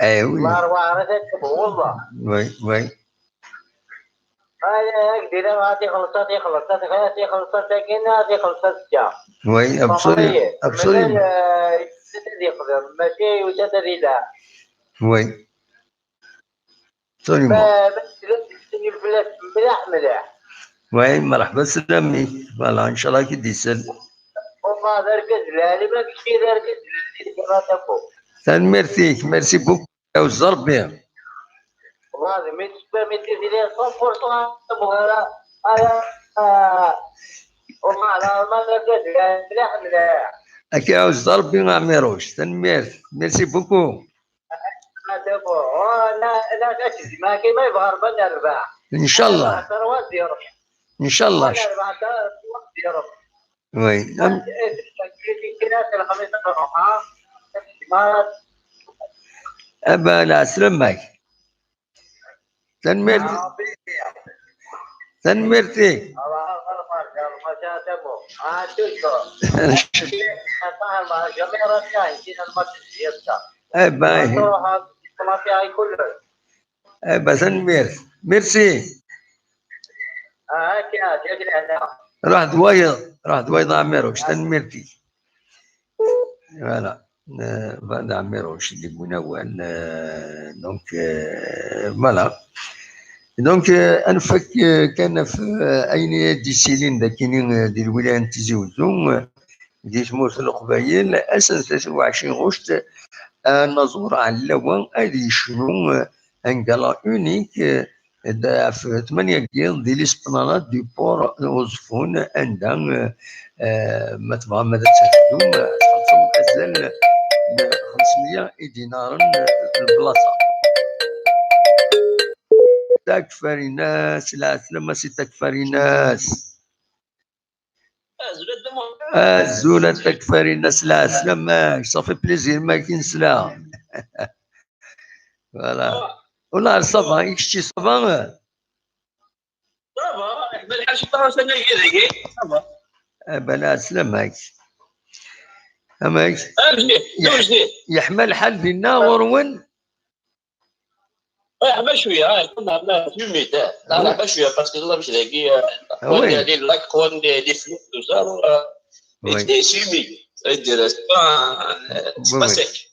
Speaker 1: ايوه
Speaker 5: واري والله.
Speaker 1: وي
Speaker 5: هكذا هاتي خلصت لكن هاتي خلصت جا.
Speaker 1: وي ابسولي
Speaker 5: يخدم ماشي وتدري لا.
Speaker 1: وي ابسولي
Speaker 5: ما البلاد ملاح.
Speaker 1: وي مرحبا سلامي فوالا ان شاء الله كي ديسل.
Speaker 5: وما ركز لالي ما كشي ركز لالي كما تقول.
Speaker 1: ميرسي بوكو يا الزربي.
Speaker 5: والله ما تدير 100% مهارة. وما على ما ركز ملاح.
Speaker 1: اكي يا الزربي ما عميروش تنمير. ميرسي بوكو.
Speaker 5: لا تشتي ما كيما يبغى ربنا الرباح
Speaker 1: ان شاء الله ان شاء الله. وي ابا لا سلمك تنميرتي ابا تنمير ميرسي. راح دوايض عميروش تنميرتي. فوالا بعد عميروش اللي منون دونك فوالا دونك انفك كان في اين ديسيلين داكينين ديال الولايه تيزي وزوم دي تموت القبايل اساس 23 غشت نزور على اللوان هذه شنو انقلا اونيك في 8 كيل ديال الاسبلانات دي بور وظفون عندها ما تبغى ماذا تهدم تخلصوا ازال 500 دينار البلاصه. تكفري ناس العسلامة سي تكفري ناس الزولة تكفري ناس العسلامة صافي بليزير ما كاين سلا. فوالا والله صافا يكشتي صافا بلا سلامك اماك يحمل الحال بينا غرون.
Speaker 3: يحمل شويه كنا في الميدان يحمل شويه باسكو الله باش لاقي هذه لاكون دي فلوس وصاروا يسيمي يدير سباسيك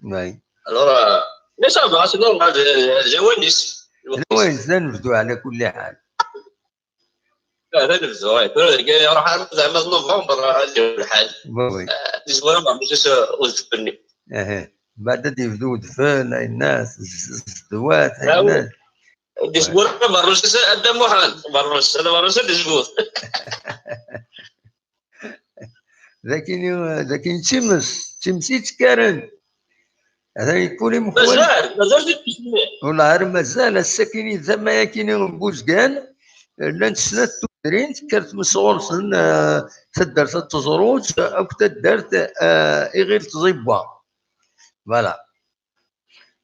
Speaker 1: وي
Speaker 3: الوغ مي صافا سي نورمال جوانيس
Speaker 1: نفدو على كل حال.
Speaker 3: هذا نفزو راح زعما نوفمبر الحال الاسبوع ما مشيش وزفني
Speaker 1: بعد يبدو دفن الناس الزوات الناس
Speaker 3: الاسبوع ما مروش قدام محمد مروش الاسبوع
Speaker 1: لكن تمسيت كارن هذا يكون مخوان
Speaker 3: مازال
Speaker 1: والله مازال الساكنين ثما كاينين بوزكان لان سنات تدرين كانت من صغر سن تدرت التزروج او تدرت غير تزيبوا فوالا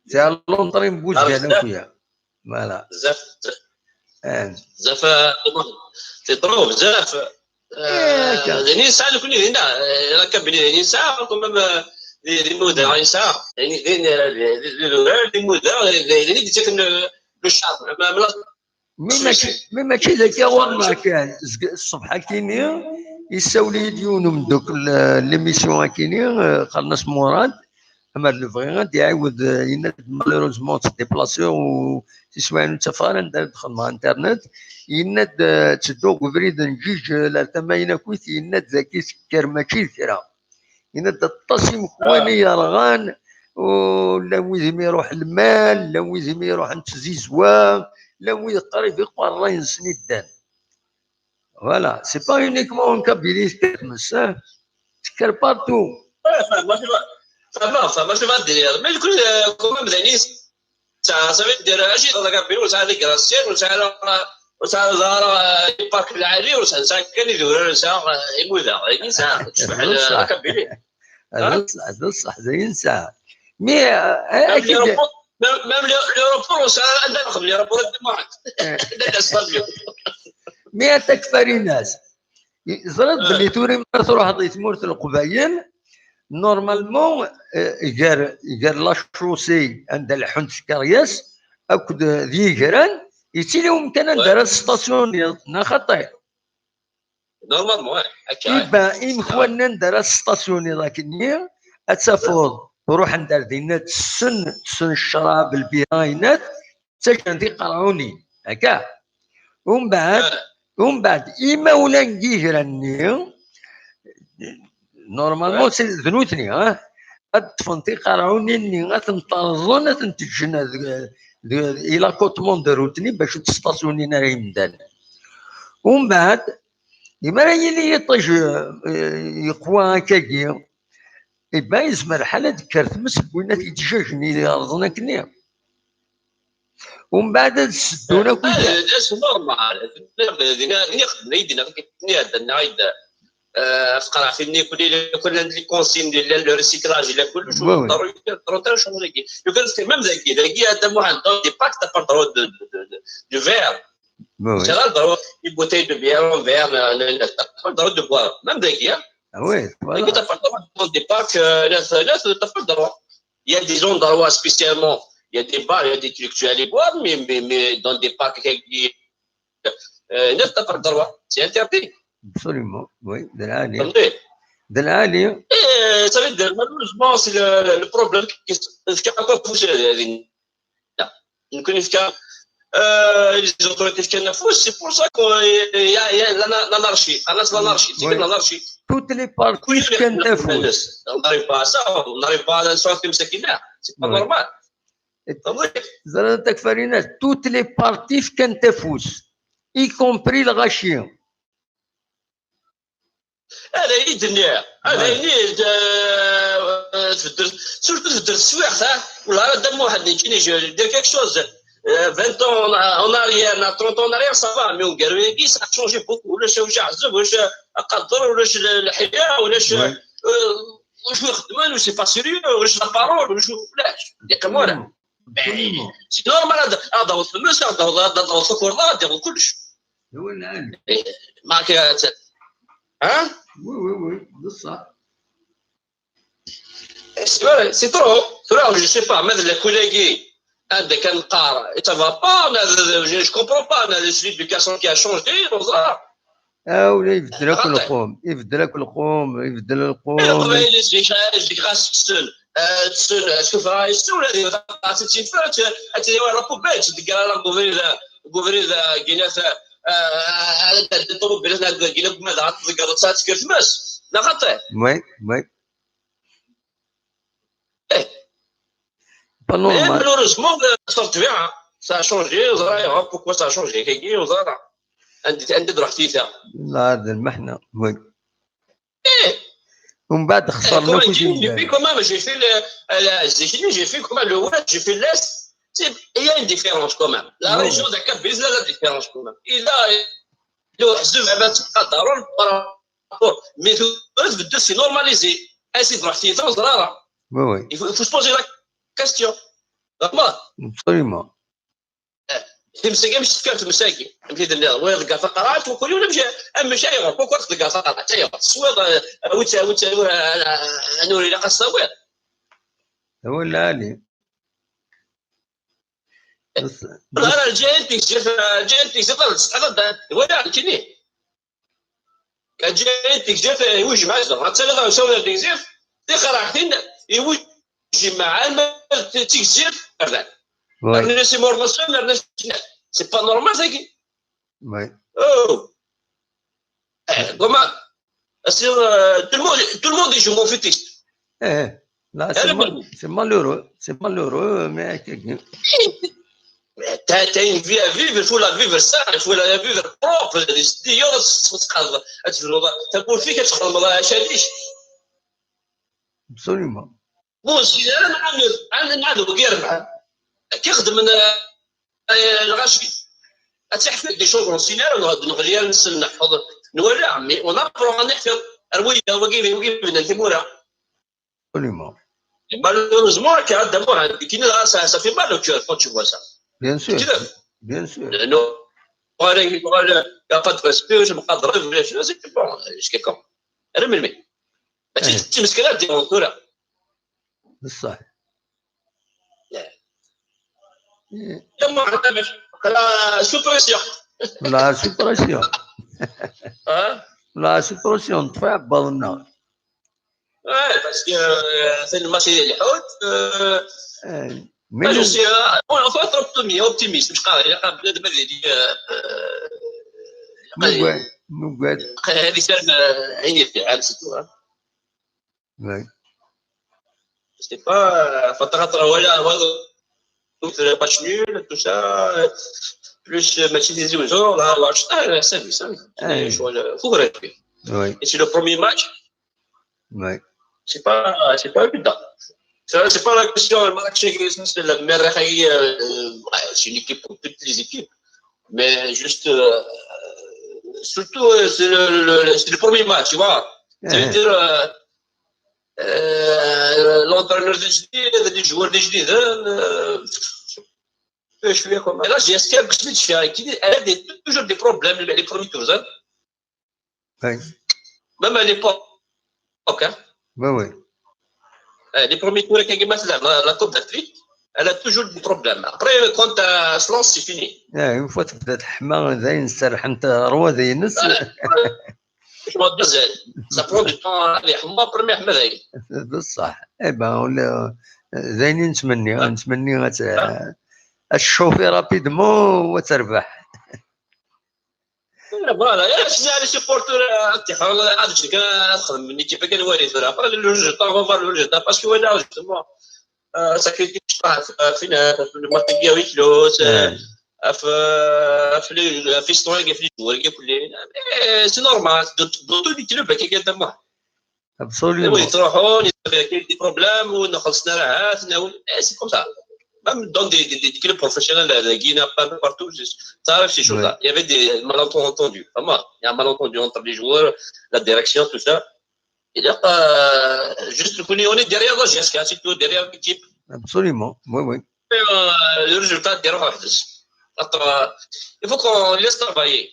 Speaker 1: سي لونطرين بوزكان خويا فوالا
Speaker 3: بزاف سي طرو بزاف يعني ساعه كل هنا راكب بلي ساعه كما دي مودة ساعه يعني دي مودة اللي ديك لو شعب
Speaker 1: ماشي ذاك وين ما كان الصبح كيني يساولي ديونو من دوك ليميسيون كيني خلص مراد اما لو فغي يعاود يناد مالوروزمون تديبلاسي و تسوان تفارن دخل مع انترنت يناد تدوق بريد نجيج لا تماينا كويت يناد ذاكي سكر ماشي ذكرى يناد الطاسي خواني يرغان ولا ويزم يروح المال لا ويزم يروح عند زيزوا لا ويز قريب يقبل الله ينسني الدان فوالا سي با يونيكمون كابيليس كتمساه تكر بارتو
Speaker 3: فما شو ما دير ما يكون كوما مدنيس ساعه سبت دير اجي طلع بيرو ساعه لي كراسير وساعه زهره بارك العالي وساعه كان يدور ساعه يموذا يعني ساعه شحال كبيري
Speaker 1: هذا صح زين ساعه مي اكيد
Speaker 3: ميم لوروبور ساعه عندنا نخدم لوروبور واحد
Speaker 1: مي تكفري الناس زرد بلي توري تروح عطيت مورت القبايل نورمالمون يجار لا شوسي عند الحنت كارياس اكد ذي جران يتيليهم كان دار ستاسيون خطير
Speaker 3: نورمالمون
Speaker 1: يبا ان خونا ندار ستاسيون لكن اتسافر تروح ندار دينا تسن الشراب البيراينات تاكن دي قرعوني هكا ومن بعد اما ولا نجي جراني نورمالمون سي ذنوتني تفنتي قرعوني غتنطرزون تنتجنا الى كوتمون داروتني باش تستاسيوني ناري مدان ومن بعد لما يلي يطيش يقوى هكاكي يبا يزمر حالة ذكرت مس بوينات يتجاجني اللي رضنا كنيا ومن بعد سدونا كل
Speaker 3: شيء نورمال يدينا نعيد فقرا فيني كل لي كونسيم ديال لو ريسيكلاج الى كل شيء ضروري ضروري شغل كي لو كان ميم ذاكي هذا واحد دي باك تا بارطرو دو فير شغال ضروري دي بوتي دو بيير فير ضروري دو بوار ميم ذاكي
Speaker 1: وي
Speaker 3: فوالا تا بارطرو دي باك لا تفضل il y a des endroits spécialement il y a des bars il y a des trucs tu aller boire mais dans des parcs qui ne t'apporte droit c'est interdit
Speaker 1: absolument oui de l'Ali
Speaker 3: ça veut dire malheureusement c'est le problème qui a encore poussé يمكن يفكر les autorités qui n'ont c'est pour ça qu'il y a l'anarchie l'anarchie c'est l'anarchie
Speaker 1: toutes les parties كان تفوز
Speaker 3: on n'arrive pas à ça on n'arrive pas à sortir مسكينة c'est pas normal
Speaker 1: زرتك فرينات toutes les parties كان تفوز y compris الغاشية
Speaker 3: هذا يدنيا هذا ينيد سورتو في التسويق ولا دم واحد يجيني يدير كيك شوز 20 ans en arrière 30 ans en arrière ça va mais on gagne ça a changé beaucoup واش عزب واش قدر واش الحياه واش يخدمون واش سي با سيريو واش لا بارول واش علاش ديك المورا سي نورمال هذا هو الفلوس هذا هو السكر هذا هو كلش
Speaker 1: هو العالم
Speaker 3: معك ها
Speaker 1: وي بصح
Speaker 3: سي ترو جو سي با ماذا كولاكي هذا كان قارع ça va pas je comprends pas هذا celui du garçon qui a changé
Speaker 1: ولا يبدل لك القوم يبدل لك القوم
Speaker 3: ديك غاس تسول شوف راهي تسول هذه عرفتي فات هاتي راكو باش دير لا غوفريدا كينات هذا الطوب بلاتنا كينا ماذا عطيك رصات كرتماس لا خطير
Speaker 1: وي pas normal
Speaker 3: malheureusement صرت بيعها ça a changé وزرايا pourquoi ça a changé كي وزرا عندي روح فيها
Speaker 1: لا هذا المحنه وي ومن بعد خسرنا كل شيء
Speaker 3: j'ai fait comment j'ai fait j'ai fait comment le ouest j'ai fait l'est il y a une différence quand même la région de Cap Vert la différence quand même il a le حزب على تقدروا mais tout c'est normalisé ainsi روح فيها وزرا
Speaker 1: وي
Speaker 3: il faut se poser la question vraiment
Speaker 1: absolument
Speaker 3: مساكين مش تكرت مساكين مشيت وين لقى فقرات وكل يوم مشى اما شيء غير كل وقت لقى فقرات شيء الصويد وتا نوري لقى الصويد
Speaker 1: هو العالي
Speaker 3: انا جايتك جيت هذا ولا كني كان جايتك جات يوجد معاه حتى لا سوى تكزيف تقرا مع تكزيف هذا
Speaker 1: Ouais.
Speaker 3: C'est mort c'est pas normal ça qui.
Speaker 1: Ouais.
Speaker 3: Oh. Comment tout le monde est joué au fétiche.
Speaker 1: Là c'est malheureux mais
Speaker 3: t'as une vie à vivre, il faut la vivre ça, il faut la vivre propre. t'as pour fille que tu الله شاديش.
Speaker 1: Absolument.
Speaker 3: Bon si انا نعرف غير معاه كيخدم من الغاشي اتحفظ دي شغل سيناريو نغير نحفظ نولع مي ونقرا نحفظ رويه وكيف نتمورا
Speaker 1: Absolument.
Speaker 3: malheureusement كعاد دموع عندي كي ça fait mal au cœur quand tu vois ça.
Speaker 1: Bien sûr. Bien sûr.
Speaker 3: لانه قال يا با دو ريسبي جو مقدر ولا شنو سي بون اش كيكون انا من مي ماشي مسكره دي مونتورا
Speaker 1: بصح.
Speaker 3: La suppression.
Speaker 1: La suppression. La suppression تفع بعض النار.
Speaker 3: باسكو في الماتش ديال الحوت
Speaker 1: مي
Speaker 3: جو سي اون فوا اوبتيميست مش قادر بلاد مدريد
Speaker 1: مقعد
Speaker 3: هذه سالمه عيني في عام ستوها سي با فتره ولا match nul, tout ça, plus match des illusions, là, ça, faut arrêter. Et c'est le premier match.
Speaker 1: Ouais.
Speaker 3: C'est pas évident. C'est pas la question, c'est la meilleure, c'est une équipe pour toutes les équipes. Mais juste, surtout, c'est le premier match, tu vois. Ça veut dire, l'entraîneur des joueurs des شويه كما لا جي اس كي قلت فيها كي هذه توجور دي بروبليم لي برومي تورز ميم لي بوك
Speaker 1: وي
Speaker 3: لي برومي تور كي مثلا لا كوب دافريك elle a toujours des problèmes après quand tu se lances c'est fini
Speaker 1: une fois تبدا تحمى زين نسرح انت روا زي الناس
Speaker 3: ça prend du temps اللي حمى برمي حمى زين
Speaker 1: بصح ولا زين نتمني الشوفي رابيدمون وتربح.
Speaker 3: فوالا يا شي سيبورتور والله عاد ادخل من كيف كان وارث راه لو ريزولتا فوفار لو ريزولتا باسكو انا جوستومون ساكريتي فينا في الماتيكيا ويكلوس في ستوري في الجوار كلين سي نورمال دوتو دي كلوب كي كدما
Speaker 1: ابسوليومون
Speaker 3: يروحوا كاين دي بروبليم ونخلصنا راهات سي كوم سا même dans des clubs professionnels à la Guinée, partout, ça arrive ces choses-là. Il y avait des malentendus. Vraiment, il y a un malentendu entre les joueurs, la direction, tout ça. Et là, juste on est derrière la GSK, c'est tout, derrière l'équipe.
Speaker 1: Absolument, oui.
Speaker 3: Et, le résultat, derrière il faut qu'on laisse travailler.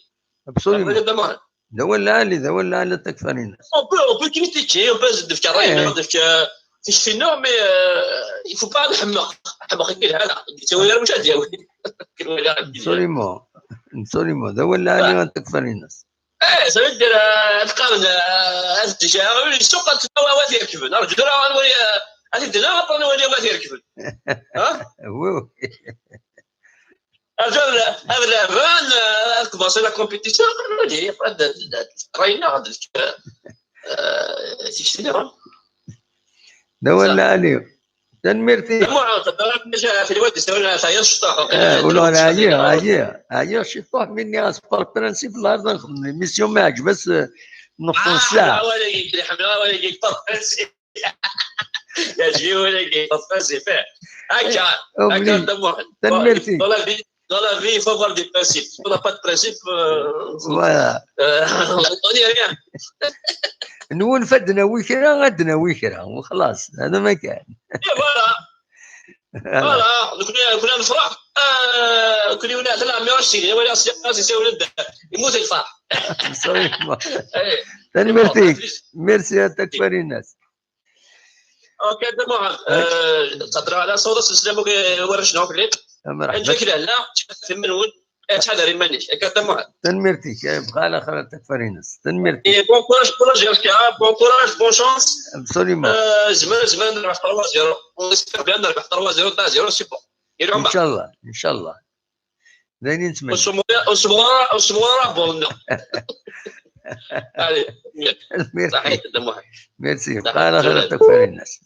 Speaker 1: Absolument. ذا ولا تكفرين.
Speaker 3: On peut critiquer, on peut se faire فيش فينا مي يفو با نحمق كاين هذا تسوي غير مشاهد ديالي
Speaker 1: absolument ذا ولا اللي تكفر الناس
Speaker 3: زعما دير تقارن هاد الجهه السوق واد يركبون رجل راه نولي هادي الدنيا غطوني ولي واد يركبون
Speaker 1: وي
Speaker 3: هذا اللاعبان كباصي لا كومبيتيسيون ولي راينا هذا سيكسينيرون
Speaker 1: ولا عليه تنمرتي
Speaker 3: في الواد يسوي فيها الشطاح
Speaker 1: ولا عاجيه شطاح مني اسبر برانسيب الارض نخدم الميسيون ما عجبس نقطه الساعه
Speaker 3: ولا يجي حمله ولا يجي فرنسي يا جي ولا يجي فرنسي فيه هكا
Speaker 1: تنمرتي
Speaker 3: dans la vie, il faut avoir des principes. Si on n'a pas de principes,
Speaker 1: voilà.
Speaker 3: On n'y est rien.
Speaker 1: نون فدنا ويكرا غدنا ويكرا وخلاص هذا ما كان.
Speaker 3: فوالا كنا نفرح كل يوم نعطينا 120 ولا يساوي الدار يموت الفرح.
Speaker 1: ميرسي تكفري الناس.
Speaker 3: اوكي دابا تهضر على صودا السلام ورشنا في الليل.
Speaker 1: مرحبا.
Speaker 3: انت لا في منون تحضر مانيش كدام
Speaker 1: تنمرتي بقى على خير تكفري الناس تنمرتي.
Speaker 3: بون كوراج بون كوراج بون شانس.
Speaker 1: ابسوليمون.
Speaker 3: زمان نربح 3-0 ونسبر بان نربح 3-0 2-0 سي بون.
Speaker 1: ان شاء الله ان شاء الله. دايرين نتمنى.
Speaker 3: وسموارا بون.
Speaker 1: ميرسي بقى على خير تكفري الناس.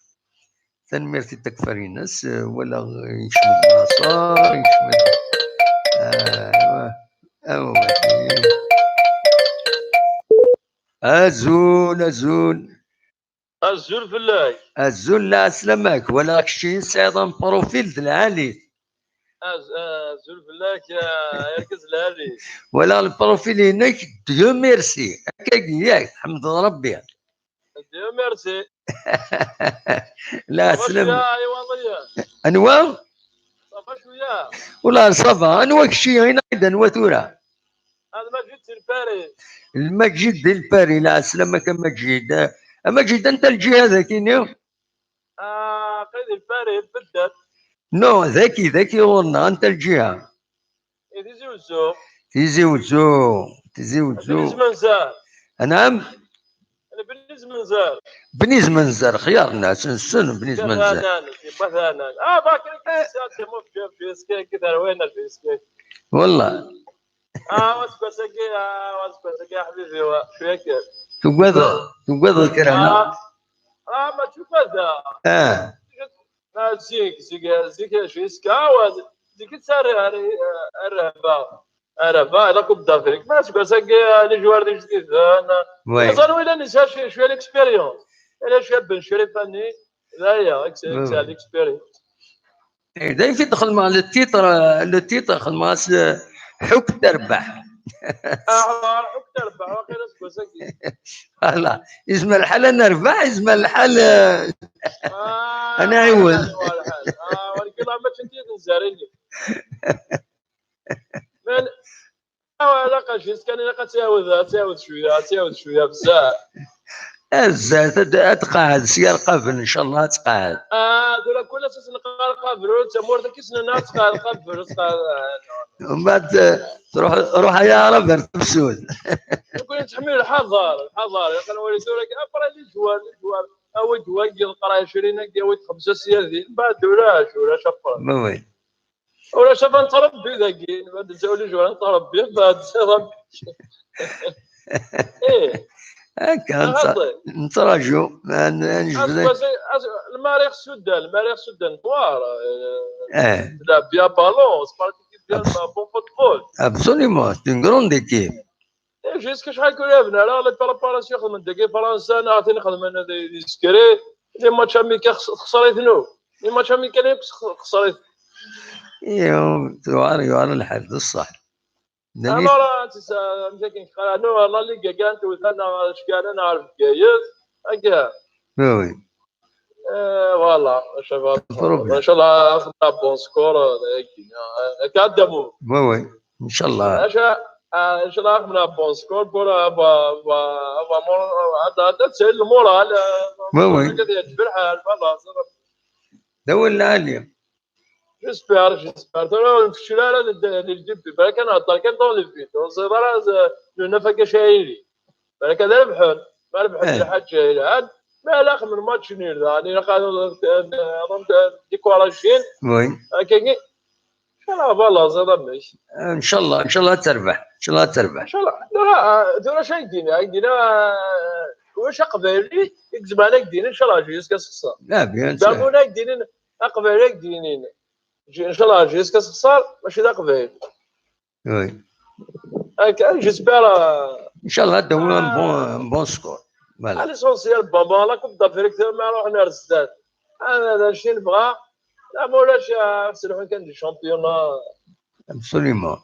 Speaker 1: تنمرتي تكفري الناس ولا يشمد النصار يشمد. ايوا أزول
Speaker 6: فلاي
Speaker 1: أزول لا سلامك ولا كشي سيضان بروفيل العالي.
Speaker 6: أزول فلاك يركز العالي
Speaker 1: ولا البروفيل هناك ديو ميرسي هكاك ياك حمد ربي.
Speaker 6: ديو ميرسي.
Speaker 1: لا سلام.
Speaker 6: أنواع
Speaker 1: صافا شويه ولا صافا أنواع كشي هنا أنواع ثورة.
Speaker 6: هذا مجد الباري.
Speaker 1: المجد الباري لا سلامك مجد. مجد انت الجهه ذاكي نيو.
Speaker 6: قيد الباري بدت.
Speaker 1: نو ذاكي ورنا انت الجهه. تيزي وزو.
Speaker 6: بنيز منزار.
Speaker 1: نعم.
Speaker 6: بنيز منزار.
Speaker 1: بنيز منزار خيار الناس نسن بنيز منزار.
Speaker 6: مثلا باكر كيس كذا وين الفيسكي.
Speaker 1: والله.
Speaker 6: واسبسكي حبيبي شويه كذا.
Speaker 1: تقدر كرانا.
Speaker 6: ما تشوف هذا. زيك شويسكا زيك تسار الرهبه هذا كوب دافريك ما تبسكي لي جوار دي جديد انا اظن ولا نسى شويه الاكسبيريونس انا شاب بن شريف فني لا يا الاكسبيريونس.
Speaker 1: دايما في دخل مع التيتر دخل مع حك تربح.
Speaker 6: حك تربح واخيرا تبسكي.
Speaker 1: لا اسم الحال نربح اسم الحال انا عوض.
Speaker 6: ولكن ما تنتي تنزاريني. من لا شي كان لا تساوي شويه بزاف.
Speaker 1: الزات تقعد سير قبل ان شاء الله تقعد.
Speaker 6: دولا كل اساس نقال قبل تمور كيسنا ناس قبل
Speaker 1: ومن بعد روح يا رب تبسود.
Speaker 6: يقول تحمل الحذر يقول ولي دورك ابرا لي جوال او جوال القرايه شرينا ديال 5 سيار ديال بعد ولا شفر ولا شاف نتربي ذاكي بعد تسولي جوال نتربي بعد ايه
Speaker 1: هكا نتراجعوا
Speaker 6: المريخ السودان طوار تلعب بيا بالون سبارتي ديال بون فوتبول
Speaker 1: ابسوليمون اون كروند ايكيب.
Speaker 6: جيسكا شحال كنا بنا لا لي بريباراسيون خدمت داكي فرنسا انا عرفتني خدم انا دي سكري لي ماتش اميكا خسريتنو لي ماتش اميكا خسريت.
Speaker 1: ايوا يوار الحال الصح.
Speaker 6: انا راه مساكين انا لا ليغا كانت وثنا شكال انا عارف كايس هكا.
Speaker 1: وي.
Speaker 6: فوالا شباب ان شاء الله اخذنا بون سكور قدموا.
Speaker 1: وي ان شاء الله.
Speaker 6: ان شاء الله اخذنا بون سكور بور هذا تسهل المورال.
Speaker 1: وي
Speaker 6: يجبر الحال فوالا
Speaker 1: دول العاليه.
Speaker 6: J'espère. Je suis là, بالك انا هضر كان طون لي فيديو صغار لو نفك شايلي بالك هذا ربحون ما ربحوا شي حاجه الان ما لا من ماتش نيل يعني ديكوراشين.
Speaker 1: وي
Speaker 6: هكاكي ان شاء الله والله زاد
Speaker 1: ان شاء الله تربح ان شاء الله
Speaker 6: دورا شي يدينا واش قبالي يكذب عليك دين ان شاء الله جيس كسخسر.
Speaker 1: لا بيان سور
Speaker 6: دابا دينين اقبالك دينين ان شاء الله جيس كسخسر ماشي ذا قبال.
Speaker 1: وي
Speaker 6: هكا جيسبر
Speaker 1: ان شاء الله دوام بون سكور.
Speaker 6: فوالا ليسونسيال بابا لا كوب دافريك ما روحنا رزداد انا هذا الشيء نبغى لا مولاش سلوحنا كان دي شامبيونا
Speaker 1: ابسوليمون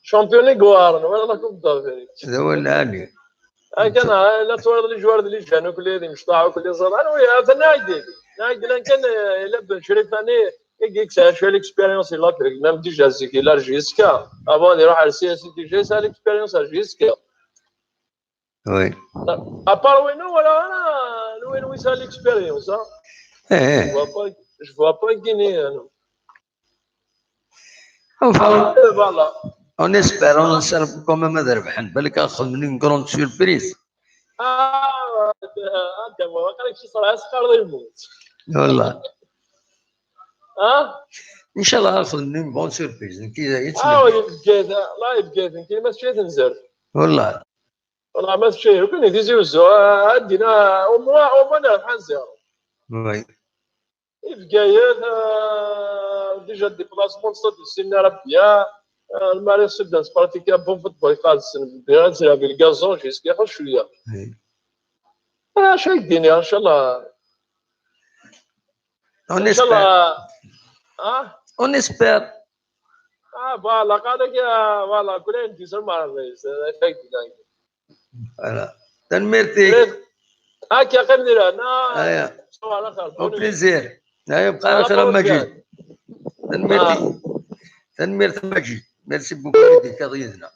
Speaker 6: شامبيوني كوارن ولا لا كوب دافريك
Speaker 1: هذا هو العالي.
Speaker 6: هكا انا لا تورد لي جوار اللي جانو كل اللي مشطاعو كل صار انا ويا هذا نايدي كان يلعب شريف ثاني كيك شويه ليكسبيريونس لافريك ميم ديجا زيك الى جيسكا افون يروح على السي اس ديجا سا ليكسبيريونس جيسكا
Speaker 1: وي
Speaker 6: ابار وينو ولا انا وين سا ليكسبيريونس جو فوا با كيني انا
Speaker 1: فوالا اون اسبير اون نسال كوم ما ربحن بالك اخذ مني كرون سيربريز
Speaker 6: انت ما قالك شي صراحه سكار يموت
Speaker 1: والله ان شاء الله اخذ مني بون سيربريز كي يتسلم
Speaker 6: يبقى لا يبقى كي ما مشيت نزرت
Speaker 1: والله
Speaker 6: ما مشيت كون يديزيو الزو عندنا وما نعرف حنزير
Speaker 1: وي
Speaker 6: يبقى ديجا ديبلاسمون صد السنه ربيا الماري سدان سبارتيكا بون فوتبول خالص نزرع بالكازون جيسكي ياخذ شويه اش يديني ان شاء الله
Speaker 1: ان شاء الله
Speaker 6: اون
Speaker 1: اسبير
Speaker 6: فوالا قالك فوالا كل انت سمع الرئيس فايت
Speaker 1: فوالا تنميرتي
Speaker 6: هاكا قدر انا
Speaker 1: ايا
Speaker 6: على خير
Speaker 1: او بليزير يبقى على خير مجيد تنميرتي تنميرت مجيد ميرسي بوكو ديك قضيتنا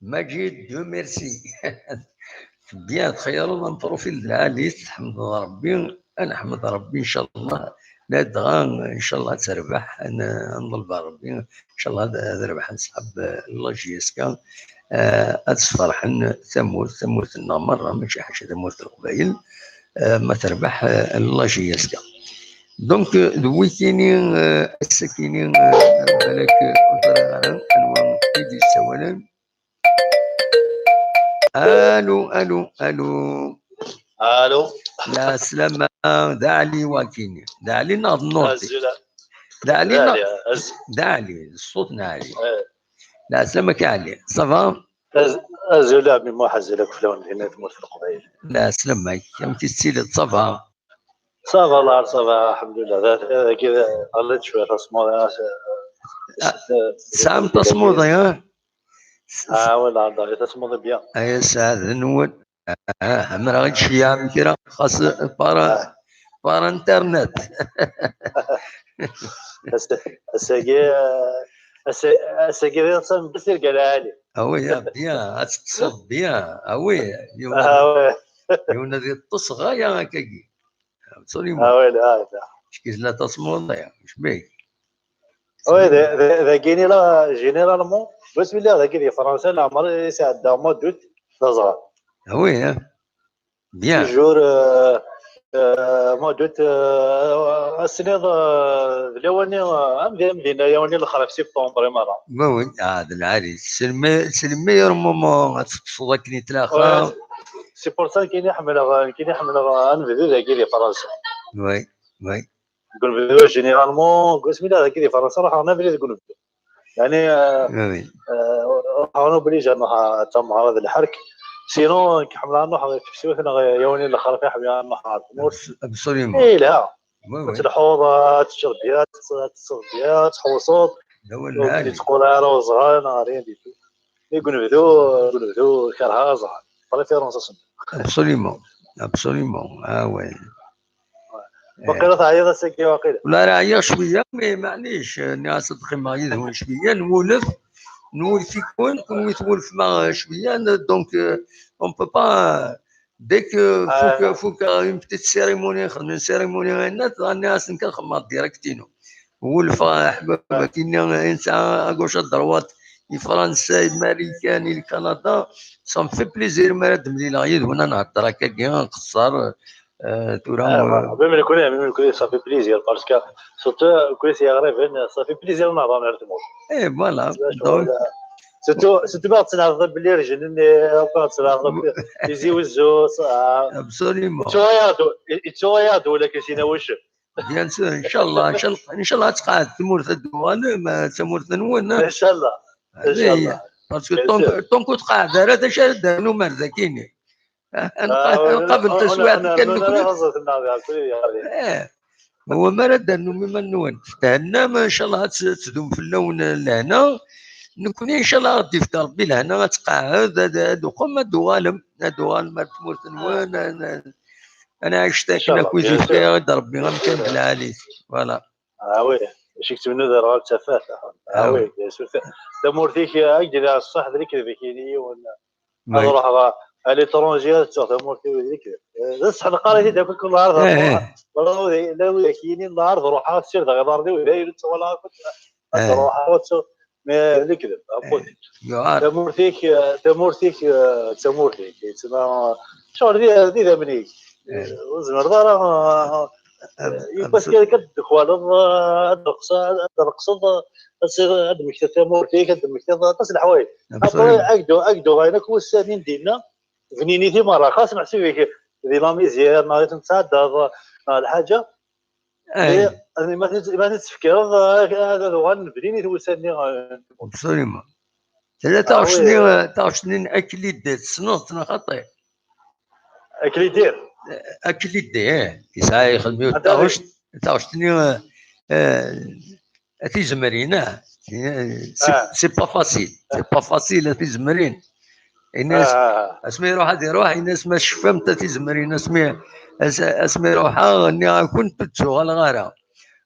Speaker 1: مجيد دو ميرسي بيان تخيلوا نبروفيل العالي نحمد ربي انا احمد ربي ان شاء الله لا دغا ان شاء الله تربح انا نطلب ربي ان شاء الله تربح نسحب لاجيسكا اتفرحن ثمورت لنا مره ماشي حاجه ثمورت القبايل ما تربح لاجيسكا دونك دوي كاينين السكينين بالك انواع ايدي السوالم الو لا سلامة داعلي واكيني داعلي ناض نورتي داعلي الصوت ناعلي لا سلامك علي صافا
Speaker 7: ازولا من محز لك فلون هنا تموت في القبائل
Speaker 1: لا سلامك كم تسيل صافا
Speaker 7: صافا الله صافا الحمد لله كذا قلت شويه تصمود
Speaker 1: سام تصمود يا
Speaker 7: والله تصمود بيان
Speaker 1: اي سعد نود همرا غير شي عام كرا خاص بار انترنت
Speaker 7: الساقي يتصل بسير قال علي
Speaker 1: اوي بيان اتصل بيان اوي يونا دي التصغى يا كاكي سوليمون
Speaker 7: لا
Speaker 1: شكيز لا تصمود يا مش بيك
Speaker 7: وي ذا كيني لا جينيرالمون بسم الله ذا كيني فرنسا العمر يساعد مو دوت نظرة
Speaker 1: وي بيان
Speaker 7: جور مو دوت السنة الاولاني مدينة يوني الاخر في سبتمبر مرة
Speaker 1: وي هذا العريس سلمي مومون تفضل كني تلاخا
Speaker 7: سي بور سا كاين يحمل انفيديو ذا كيني فرنسا
Speaker 1: وي
Speaker 7: يقول فيديو جينيرالمون بسم الله ذا كيني فرنسا راح انا بلي تقول يعني راح بليجا راح تم هذا الحرك سينو كحملان نروح في سويثنا يوني الاخر في حبيان نروح
Speaker 1: ابسوليومون
Speaker 7: اي لا الحوضات الشربيات التصربيات حوصات اللي تقول انا وزهاينا غارين دي يقولوا بدو كرها زهاي بريفيرونس
Speaker 1: ابسوليومون وي
Speaker 7: وقيله تعيط سكي وقيله
Speaker 1: ولا راهي شويه مي معليش الناس تدخل ما يدهون شويه نولف يكون يتولف مع شويه دونك اون بو با ديك فوك اون بتيت سيريموني خدمنا سيريموني غير الناس كنخمم ديريكتينو ولف احباب كاين انسان اغوش الدروات فرنسا الامريكان كندا سام في بليزير ما ندم لي غير هنا نهضر هكا نقصر تورا
Speaker 7: ميم كل صافي بليزير باسكو سورتو كل سي غريب صافي بليزير نهضر نرتمو
Speaker 1: اي فوالا دونك
Speaker 7: سورتو باغي تنهضر باللي رجل باغي تنهضر يزيو الزوز
Speaker 1: ابسوليومون
Speaker 7: يتويادو ولا كاين واش
Speaker 1: بيان سور ان شاء الله تقعد تمورث الدوان ما تمورث نون
Speaker 7: ان شاء الله
Speaker 1: باسكو طونكو تقعد هذا شاد نو مرذا كيني قبل تسويات كان هو ما رد انه مما نون تهنا ما ان شاء الله تدوم في اللون لهنا نكون ان شاء الله غادي في ربي لهنا تقعد هادو قم دوالم ما تمورت نوان انا عشت كنا كوزي فيها ربي غنكن بالعالي فوالا.
Speaker 7: وي شي كتب منو دار التفاهه. وي تمورتيك اجري على الصح ذيك ذيكيني ولا نروح على ليترونجي تمورتي ذيك بصح القرايه ديك كل نهار والله لا كاينين النهار روحها تصير غدار دي ولا ولا كنت تروح نكذب اخوتي. تمورتيك تسمى شهر دي ذا وزمر دار بس كدك ولا الرقصه هاد المكتب تمورتيك هاد المكتب تصل حوايج اقدو غينك هو السنين ديالنا فنينيتي مره خاص نحسب فيك ذي لاميزيير ناغي تنسعد الحاجه ما تتفكر هذا غنبنيني توساني
Speaker 1: ابسوليمون 23 اكليد سنوط خطير اكليد يسعى يخدموا 23 تيزمرين سي با فاسيل تيزمرين الناس اسمي يروح الناس ما شفا متى تيزمرين اسمي يروحها اني كنت تسوغ الغاره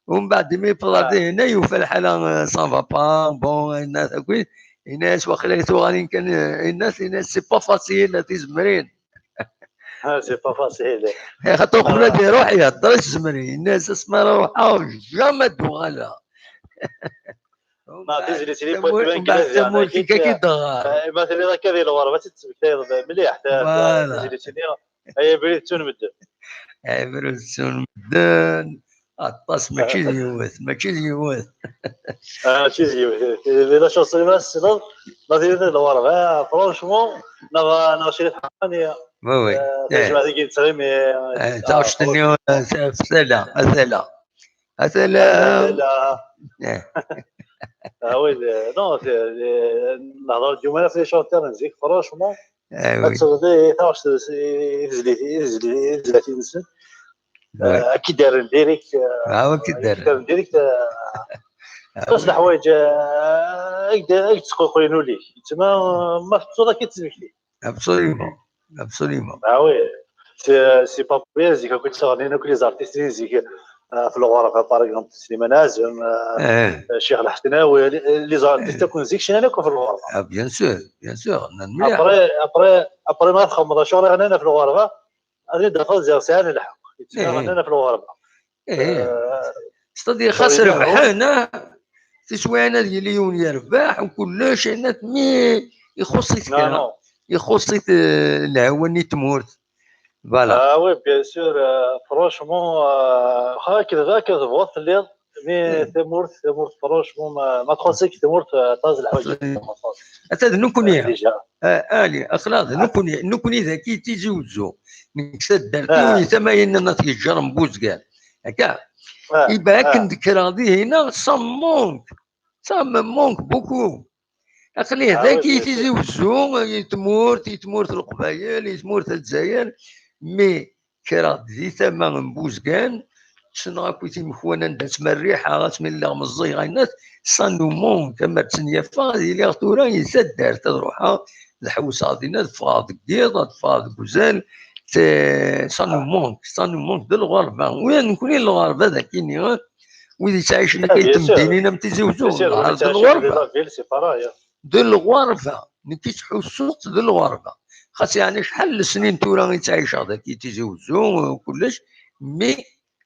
Speaker 1: ومن بعد مي بلادي هنا يوفى الحاله سافا با بون الناس واخا غادي كان الناس سي با فاسيل تيزمرين
Speaker 7: سي با فاسيل
Speaker 1: خاطر بلادي روحي هضر الزمرين الناس اسمها روحها جامد دوغالا
Speaker 7: ما تجري سيدي بوين كذا
Speaker 1: كي دغار
Speaker 7: مثلا هكا ديال الورا تتبكى مليح تجري سيدي هي بريتون مدن
Speaker 1: بريتون مدن الطاس ماشي ديوث
Speaker 7: اذا شو صير بس ما تجري الورا فرونشمون نغ شي حقانيه
Speaker 1: وي
Speaker 7: تجمع ذيك تسريمي
Speaker 1: تعرفش تنيو مثلا
Speaker 7: وي نو نهضر الجمله في شونتير نزيك فرونشمون تصدي تعرفش زلاتي نسن كي داير ديريكت
Speaker 1: كي داير
Speaker 7: ديريكت تصل حوايج تقولوا لي تما ما تصودا كي تزمكلي
Speaker 1: ابسوليمون
Speaker 7: وي سي با بيان زيك كنت صغيرين كل زارتيست زيك في الغرفه باغ اكزومبل سليمان عازم الشيخ الحسناوي لي زارتيست تكون زيك شنو في الغرفه
Speaker 1: بيان سور
Speaker 7: مليح ابري ما 15 انا في الغرفه غادي دخل زير ساعه الحق انا في الغرفه
Speaker 1: صدي خاص ربح هنا تسوى انا ديال يربح وكلش انا مي يخصك الهواني تمورت فوالا
Speaker 7: وي بيان سور فرونشمون هكذا فوت الليل مي تمورت فرونشمون ما تخصك تمورت طاز الحوايج
Speaker 1: حتى نكوني اخلاص نكوني ذاكي تيجي وزو نكسد دارتي ثماين نتي جرم بوزكال هكا يبقى كنذكر هذه هنا صمونك بوكو اخليه ذاكي تيجي وزو يتمورت القبايل يتمورت الجزائر مي كرا ذي ثمن بوزكان شنو كنتي مخوانا ندات مريحه غتمن الله مزي غينات صانومون كما تسنيفا هذه اللي غتورا يسدار تروحها الحوسه دينا تفاض كيض تفاض كوزان صانومون ديال الغربه وين نكوني الغربه ذاكيني ويلي تعيشنا كيتمدينينا متيزوجو الغربه ديال الغربه ملي كيتحسوا ديال الغربه خاص يعني شحال السنين تورا غيتعيش هذاك كيتيزوجو وكلش مي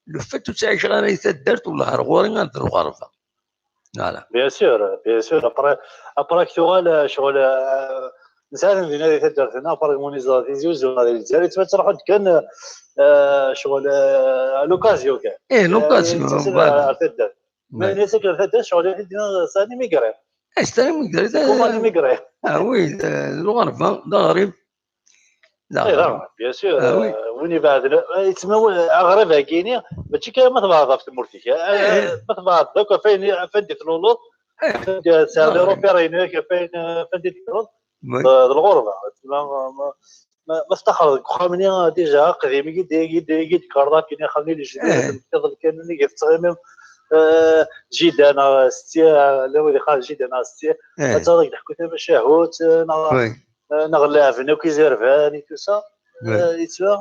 Speaker 1: لو فات تعيش غير تدارت ولا هرغوري غير الغربه فوالا
Speaker 7: بيان سور ابرا كتوغال شغل مثلا في نادي تدارت هنا ابرا مونيزاتيزيوز هذا الجزائر تروح كان شغل لوكازيو كان
Speaker 1: لوكازيو
Speaker 7: فوالا تدارت ما نسكر تدارت شغل ثاني ميغري
Speaker 1: اشتري ميغري
Speaker 7: كوماندي ميغري
Speaker 1: وي الغربه ضارب
Speaker 7: لا بيان سور وين بعد يتسمى غريبه كاينين ماشي كما تبعضها في تمورتيك ما تبعض دوك فين ديت لولو ساعه اوروبيين فين ديت الغربه ما استخرج خامني ديجا قديم يدي كاردا كاين خلني لي جديد كان اللي كيتصغم جيدانا ستيا لو اللي خارج جيدانا ستيا هذا يحكوا تما شهوت نغلى فينا كيزير فاني تو سا يتسوى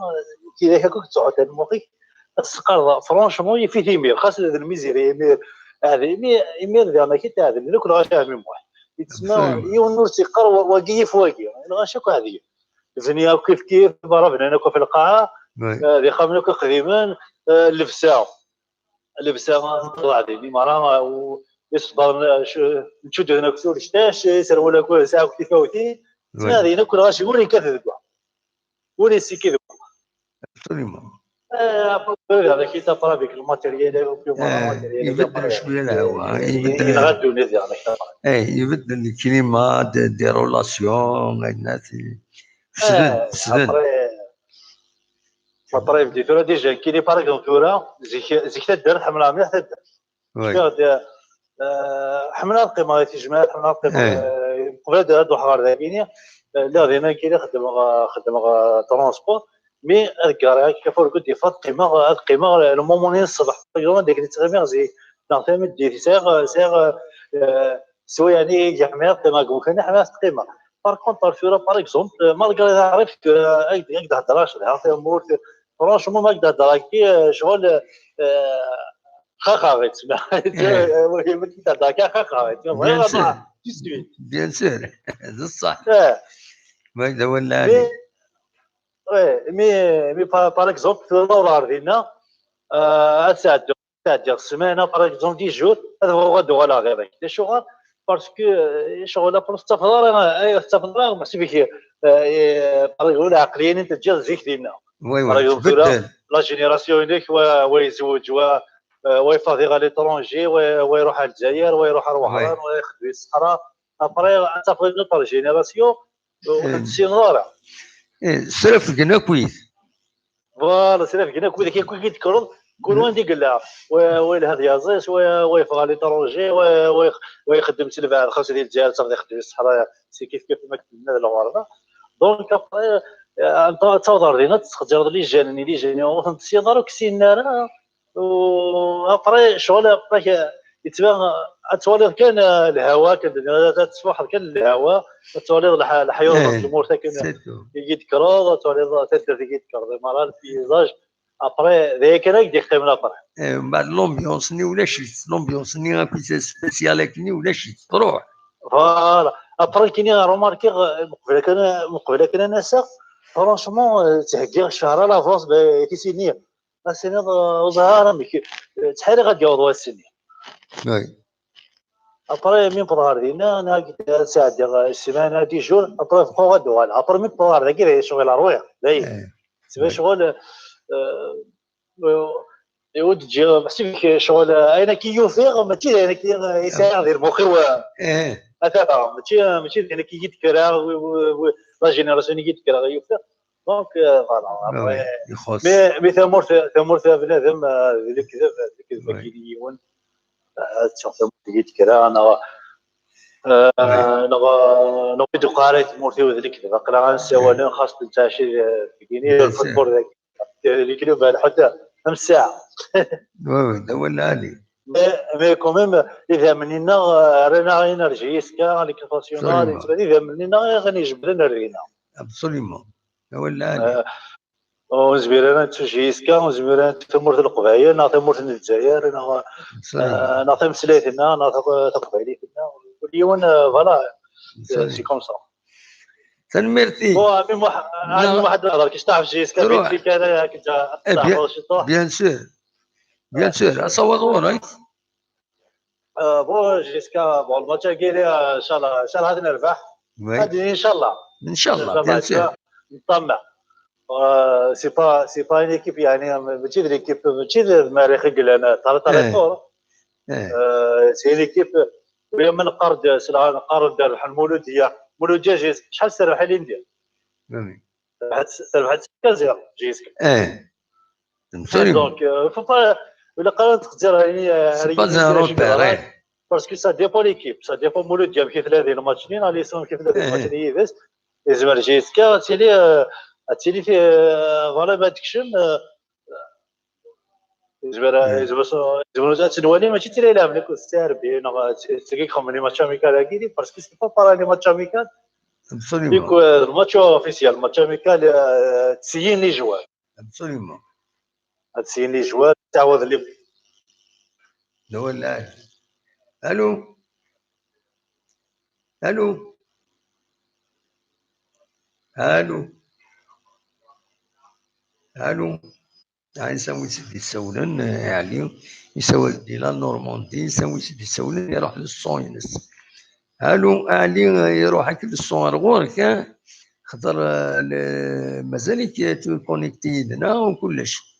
Speaker 7: كي هكاك تقعد المخيك تسقر فرونشمون في تيمير خاص هذا الميزير يمير هذا يمير ذا ما كنت هذا اللي كل غاشي من واحد يتسمى يونور تيقر وقيف واقي غاشك هذه زنيا كيف ضربنا هنا في القاعه اللي خامنك قديما اللبسه غادي مرة يصدر نشد هنا كسور شتاش يسر ولا كل ساعه كيف فوتي هذه هنا كل غاشي وري كذا وري سي كذا هذا كي تقرا بك الماتيريال
Speaker 1: يبدل شويه الهواء
Speaker 7: ينغدوا نزي
Speaker 1: يبدل الكلمات دي رولاسيون الناس سدد
Speaker 7: فطري بديتو راه ديجا كاين باراغون تورا زيك تدار حمراء مليح تدار حمراء القيمه تجمع حمراء القيمه قبل هاد الحوار ذاكيني لا دينا كاين خدم ترونسبور مي الكاري كيفور قلت فات القيمه لو مومون الصباح يوم ديك تغمر زي نعطيهم دير سير سوا يعني جامع قيمه كان حنا قيمه بار كونطر فيرا بار اكزومبل مالغري عرفت هكذا هضراش عرفتي امور فرونشمون ما هكذا هضرا كي شغل خاخا تسمع ما كي تهضر كاع خاخا
Speaker 1: بيان سور هذا الصح ما ولا
Speaker 7: مي بار اكزومبل في الدورار ديالنا ساعه السمانه بار اكزومبل 10 جور هذا هو غدو ولا غير هكذا شغل باسكو شغل التفضل محسوب فيه بار عقليا انت تجي زيك ديالنا لا جينيراسيون ديك ويزوج ويفاضي غا ليترونجي ويروح للجزائر ويروح روحان ويخدم الصحراء ابري تفضل نوتر جينيراسيون وخدشي نضارع
Speaker 1: سلف لقينا كويس
Speaker 7: فوالا سلف لقينا كويس كيتكرر كل وين ديك لا وين هذا يازيس ويفغى ليترونجي ويخدم سلفا الخمسه ديال الجزائر تاخذ يخدم الصحراء سي كيف ما كتبنا الغرض دونك ابري انت تصور دينا تخدر لي جاني وصلت السيدار وكسينا وابري شغل ابري يتبان التواليض كان الهواء كان تصبح كان الهواء التواليض الحيوط الامور كان يذكروا التواليض تدير يذكر مرة البيزاج ابري ذيك انا ديك من ابري
Speaker 1: بعد لومبيونس ني ولا شيت لومبيونس ني كويس سبيسيال كني ولا شيت تروح
Speaker 7: فوالا ابري كاين روماركي مقبله كان ناسا فرونشمون تهكي شهر لافونس كيسيني السنه ظهر تحالي غاديوضوا السنين ابري مين بروار ديالنا انا ساعه ديال السيمانه 10 جور ابري بقاو غدوال ابري مين بروار داكي شغل رويا داير سبا شغل يود تجي محسوب شغل انا كي يوفيغ ماشي انا كي يساعد غير مخي هذا ماشي انا كي يتكرا لا جينيراسيون يتكرا يوفيغ دونك فوالا مي ثمور بنادم الكذب كيليون تشوف يتكرا انا نوقيت قاريت مورتي وذلك باقي غنساوى خاص نتا شي كيني الفوتبول ذاك اللي كيلو بعد حتى 5 ساعه
Speaker 1: ولا علي
Speaker 7: مي كوميم اذا منينا رانا انرجيسكا ليكيب ناسيونال اذا منينا غنجبد لنا رينا
Speaker 1: ابسوليومون ولا علي
Speaker 7: ونزبير انا تجيسكا ونزبير تمرت القبايل نعطي مورت الجزائر نعطي مسليتنا نعطي قبايلتنا واليوم فوالا سي كوم سا
Speaker 1: تنمرتي
Speaker 7: ميم واحد الهضره كيش تعرف جيسكا فيك انا كنت
Speaker 1: بيان سور اصوت وراي
Speaker 7: بون جيسكا بون الماتش كاين ان شاء الله غادي نربح غادي ان شاء الله
Speaker 1: بيان سور
Speaker 7: نطمع سي با ان ايكيب يعني ماشي ليكيب ماشي المريخ قال انا طري طور سي ليكيب من قرد المولوديه جيس شحال سربح لي ندير سربحت 6-0 جيسكا دونك فوا ولا قررت تختار يعني باسكو سا ديبون ليكيب سا ديبون مولوديه كيف 30 ماتشين على سون كيف 30 ماتشين يبس الزمالك جيسكا تيلي في فوالا ما تكشم زبر تنوالي ماشي تيلي لعب لك السربي تيجي خمني ماتش اميكال كيدي باسكو سي با بارا لي ماتش اميكال ديك الماتش اوفيسيال الماتش اميكال تسيين لي جوار
Speaker 1: ابسوليومون
Speaker 7: تسيين لي جوار تعوض لي
Speaker 1: هو اللاعب. الو الو الو الو يسوي سيدي يسولن علي يسوي ديال نورماندي يسوي سيدي يسولن يروح للصون ينس. الو علي يروح هاك للصون غورك خاطر مازال كونيكتي لنا وكلش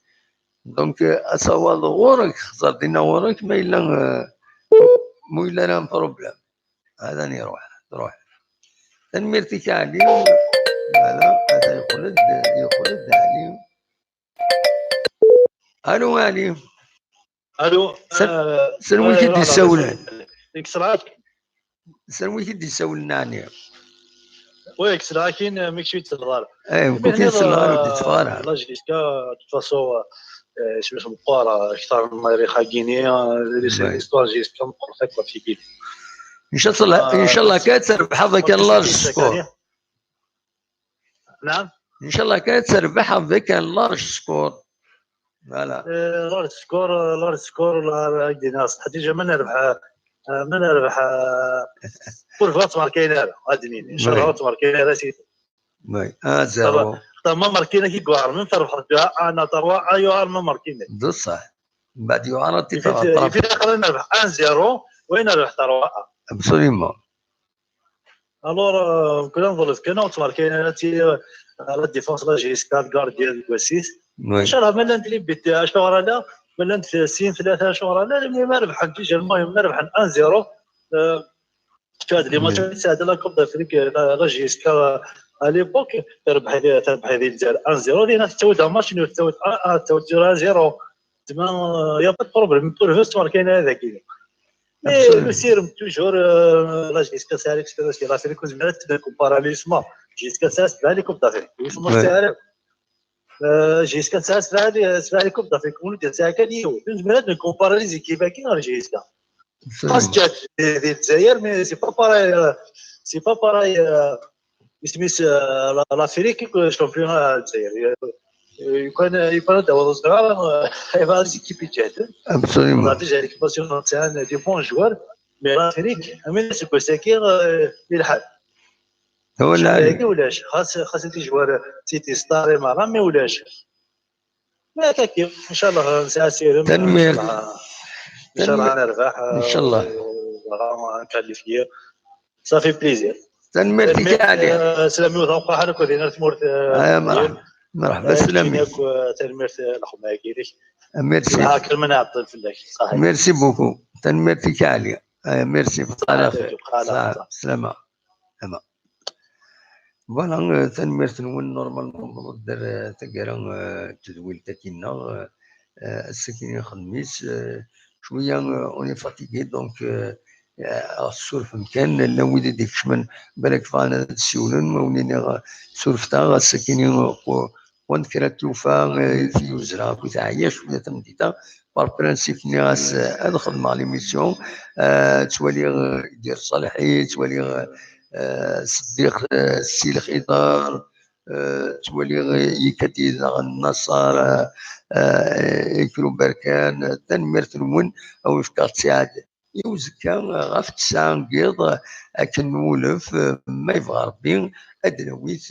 Speaker 1: دونك اصوات غورك خاطر دينا غورك ما الا راه بروبليم هذا روح تنميرتك علي هذا يخلد علي. الو علي
Speaker 7: الو
Speaker 1: سلوي كي يسولن
Speaker 7: ديك السرعه
Speaker 1: سلوي كي يسولن علي
Speaker 7: وي كسرعه كاين ميكشي تلغار
Speaker 1: كاين سلغار ودي تفارع
Speaker 7: لا جيسكا دو فاسون باش نبقى اكثر من ماريخا غينيا ليستوار جيسكا نقول لك في كيف
Speaker 1: ان شاء الله كتربح هذاك اللارج سكور.
Speaker 7: نعم
Speaker 1: ان شاء الله كتربح هذاك اللارج سكور. فوالا
Speaker 7: لارج سكور هكذا ناس حتى ما نربح كل فات ماركينا غادي ان شاء الله ماركينا راسي
Speaker 1: وي زيرو
Speaker 7: ما ماركينا كي كوار من تربح بها انا تروا ايوار ما ماركينا
Speaker 1: بصح من بعد يوار
Speaker 7: في الاخر نربح 1-0 وين نربح تروا
Speaker 1: ابسوليومون.
Speaker 7: الور كنا نظل كنا ماركينا لا ديفونس لا جيسكا الكارديان كواسيس ان شاء الله ملان اللي بيت شهر لا ملان سين 3 شهور لا ما ربح نتيجه المهم نربح 1-0 في هذا لي ماتش ساعد لا كوب دافريك لا جيسكا اليبوك تربح هذه الجزائر 1-0 لينا تسود ماتش تسود 0 تما يا با بروبليم بور فيست ماركين هذاك لو سيرم توجور لا جيسكا سالك سي لا فيريك زعما كومباراليسمون جيسكا ساس بالي كوب دافريك اسمو تعرف جيسكا ساس بالي كوب دافريك ولد تاع كان يو زعما كومبارالي زيكيب كاين جيسكا خاص جات الجزائر مي سي با باراي اسميس لافريك شامبيون الجزائر يكون داو صغار هيبقى زيكيب يتجهد
Speaker 1: ابسوليومون
Speaker 7: لا هذيك باسيون تاع دي بون جوار مي لافريك امين سكو ساكير للحال
Speaker 1: هو
Speaker 7: لا ولاش خاص انت جوار سيتي ستاري مع رامي ولاش ما كيف ان شاء الله نساسير
Speaker 1: تنمير
Speaker 7: ان شاء الله نربح
Speaker 1: ان شاء الله
Speaker 7: كاليفير صافي بليزير
Speaker 1: تنميرتك عليه
Speaker 7: سلامي وتوقع حالك ودينا تمورت
Speaker 1: مرحبا سلامي
Speaker 7: تنميرت الاخويا كيريك
Speaker 1: ميرسي
Speaker 7: هاك من عطل في الله صحيح
Speaker 1: ميرسي بوكو تنميرتك عليه ميرسي على خير سلامة سلامة فوالا تنميرت نون نورمالمون دار تقرا تدويل تاكينا السكينة خميس شوية اوني فاتيكي دونك السولف مكان لا ويدي ديك شمن بالك فانا تسولن مونيني سولفتا السكينة ونذكر توفا في يوزرا كنت عايش شوية تمديدا بار برانسيب ناس ادخل مع ليميسيون توالي يدير صالحي توالي صديق السي الخضار توالي يكدي النصارى يكرو بركان تنميرت نون او فكار سعاد يوزكا غاف تسعة قيض اكن نولف ما يبغى ربي ادنويت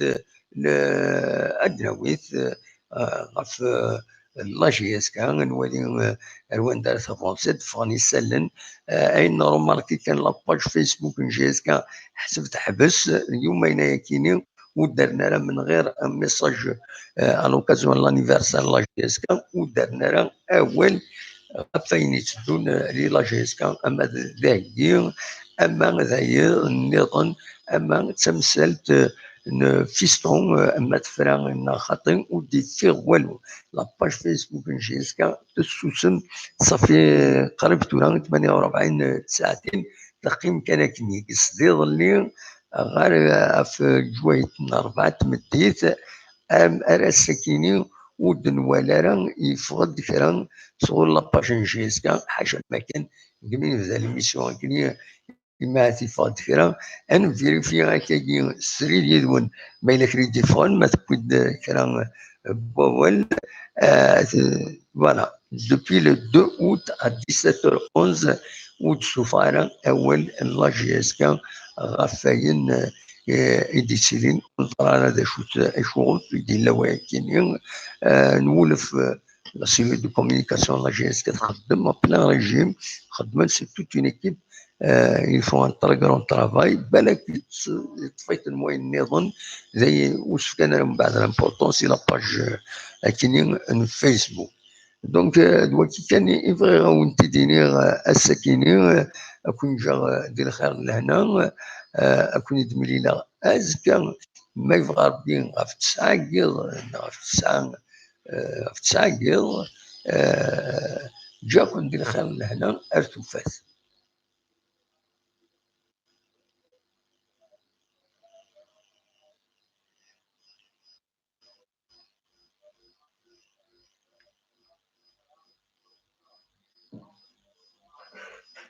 Speaker 1: غاف لاجيس كان نولي روان دار فرونسيت فاني سلن اين روماركي كان لاباج فيسبوك نجيسكا حسبت حبس اليوم اين كيني ودرنا راه من غير ميساج الوكازيون لانيفرسال لاجيسكا ودرنا راه اول فين يتدون لي لاجيسكا اما ذاهيين اما ذاهي النظام اما تمثلت فيستون اما تفرا خاطي ودي فيه والو لاباج فيسبوك نجيسكا تسوسم صافي قريب تورا 48 ساعتين تقييم كان كني صديق اللي غير في جوية 4 تمديت ام ارا السكيني ودن ولا راه يفقد كرا صغور لاباج نجيسكا حاجه ما كان قبل في الميسيون كني إما تفاد كرا أنا فيريفي هكاكي سري ديالون ما إلا كري تليفون ما تكون كرا بوال فوالا depuis le 2 août à 17h11 وتشوفها أول لا جي اس كان غفاين إديسيلين نظرانا دا شغل في دين لواكيني نولف لا سيلول دو كومينيكاسيون لا جي اس كتخدم بلان ريجيم خدمت سي توت اون ايكيب ils font un très grand travail بالك طفيت المهم نظن زي واش كان من بعد لامبورطون سي لاباج كاينين فيسبوك دونك دلوقتي كان يبغي وانت ديني الساكنين اكون جا دير الخير لهنا اكون يدملي لا ازكى ما يبغى ربي غاف تسعقل غاف تسعقل جا كون دير الخير لهنا ارتو فاس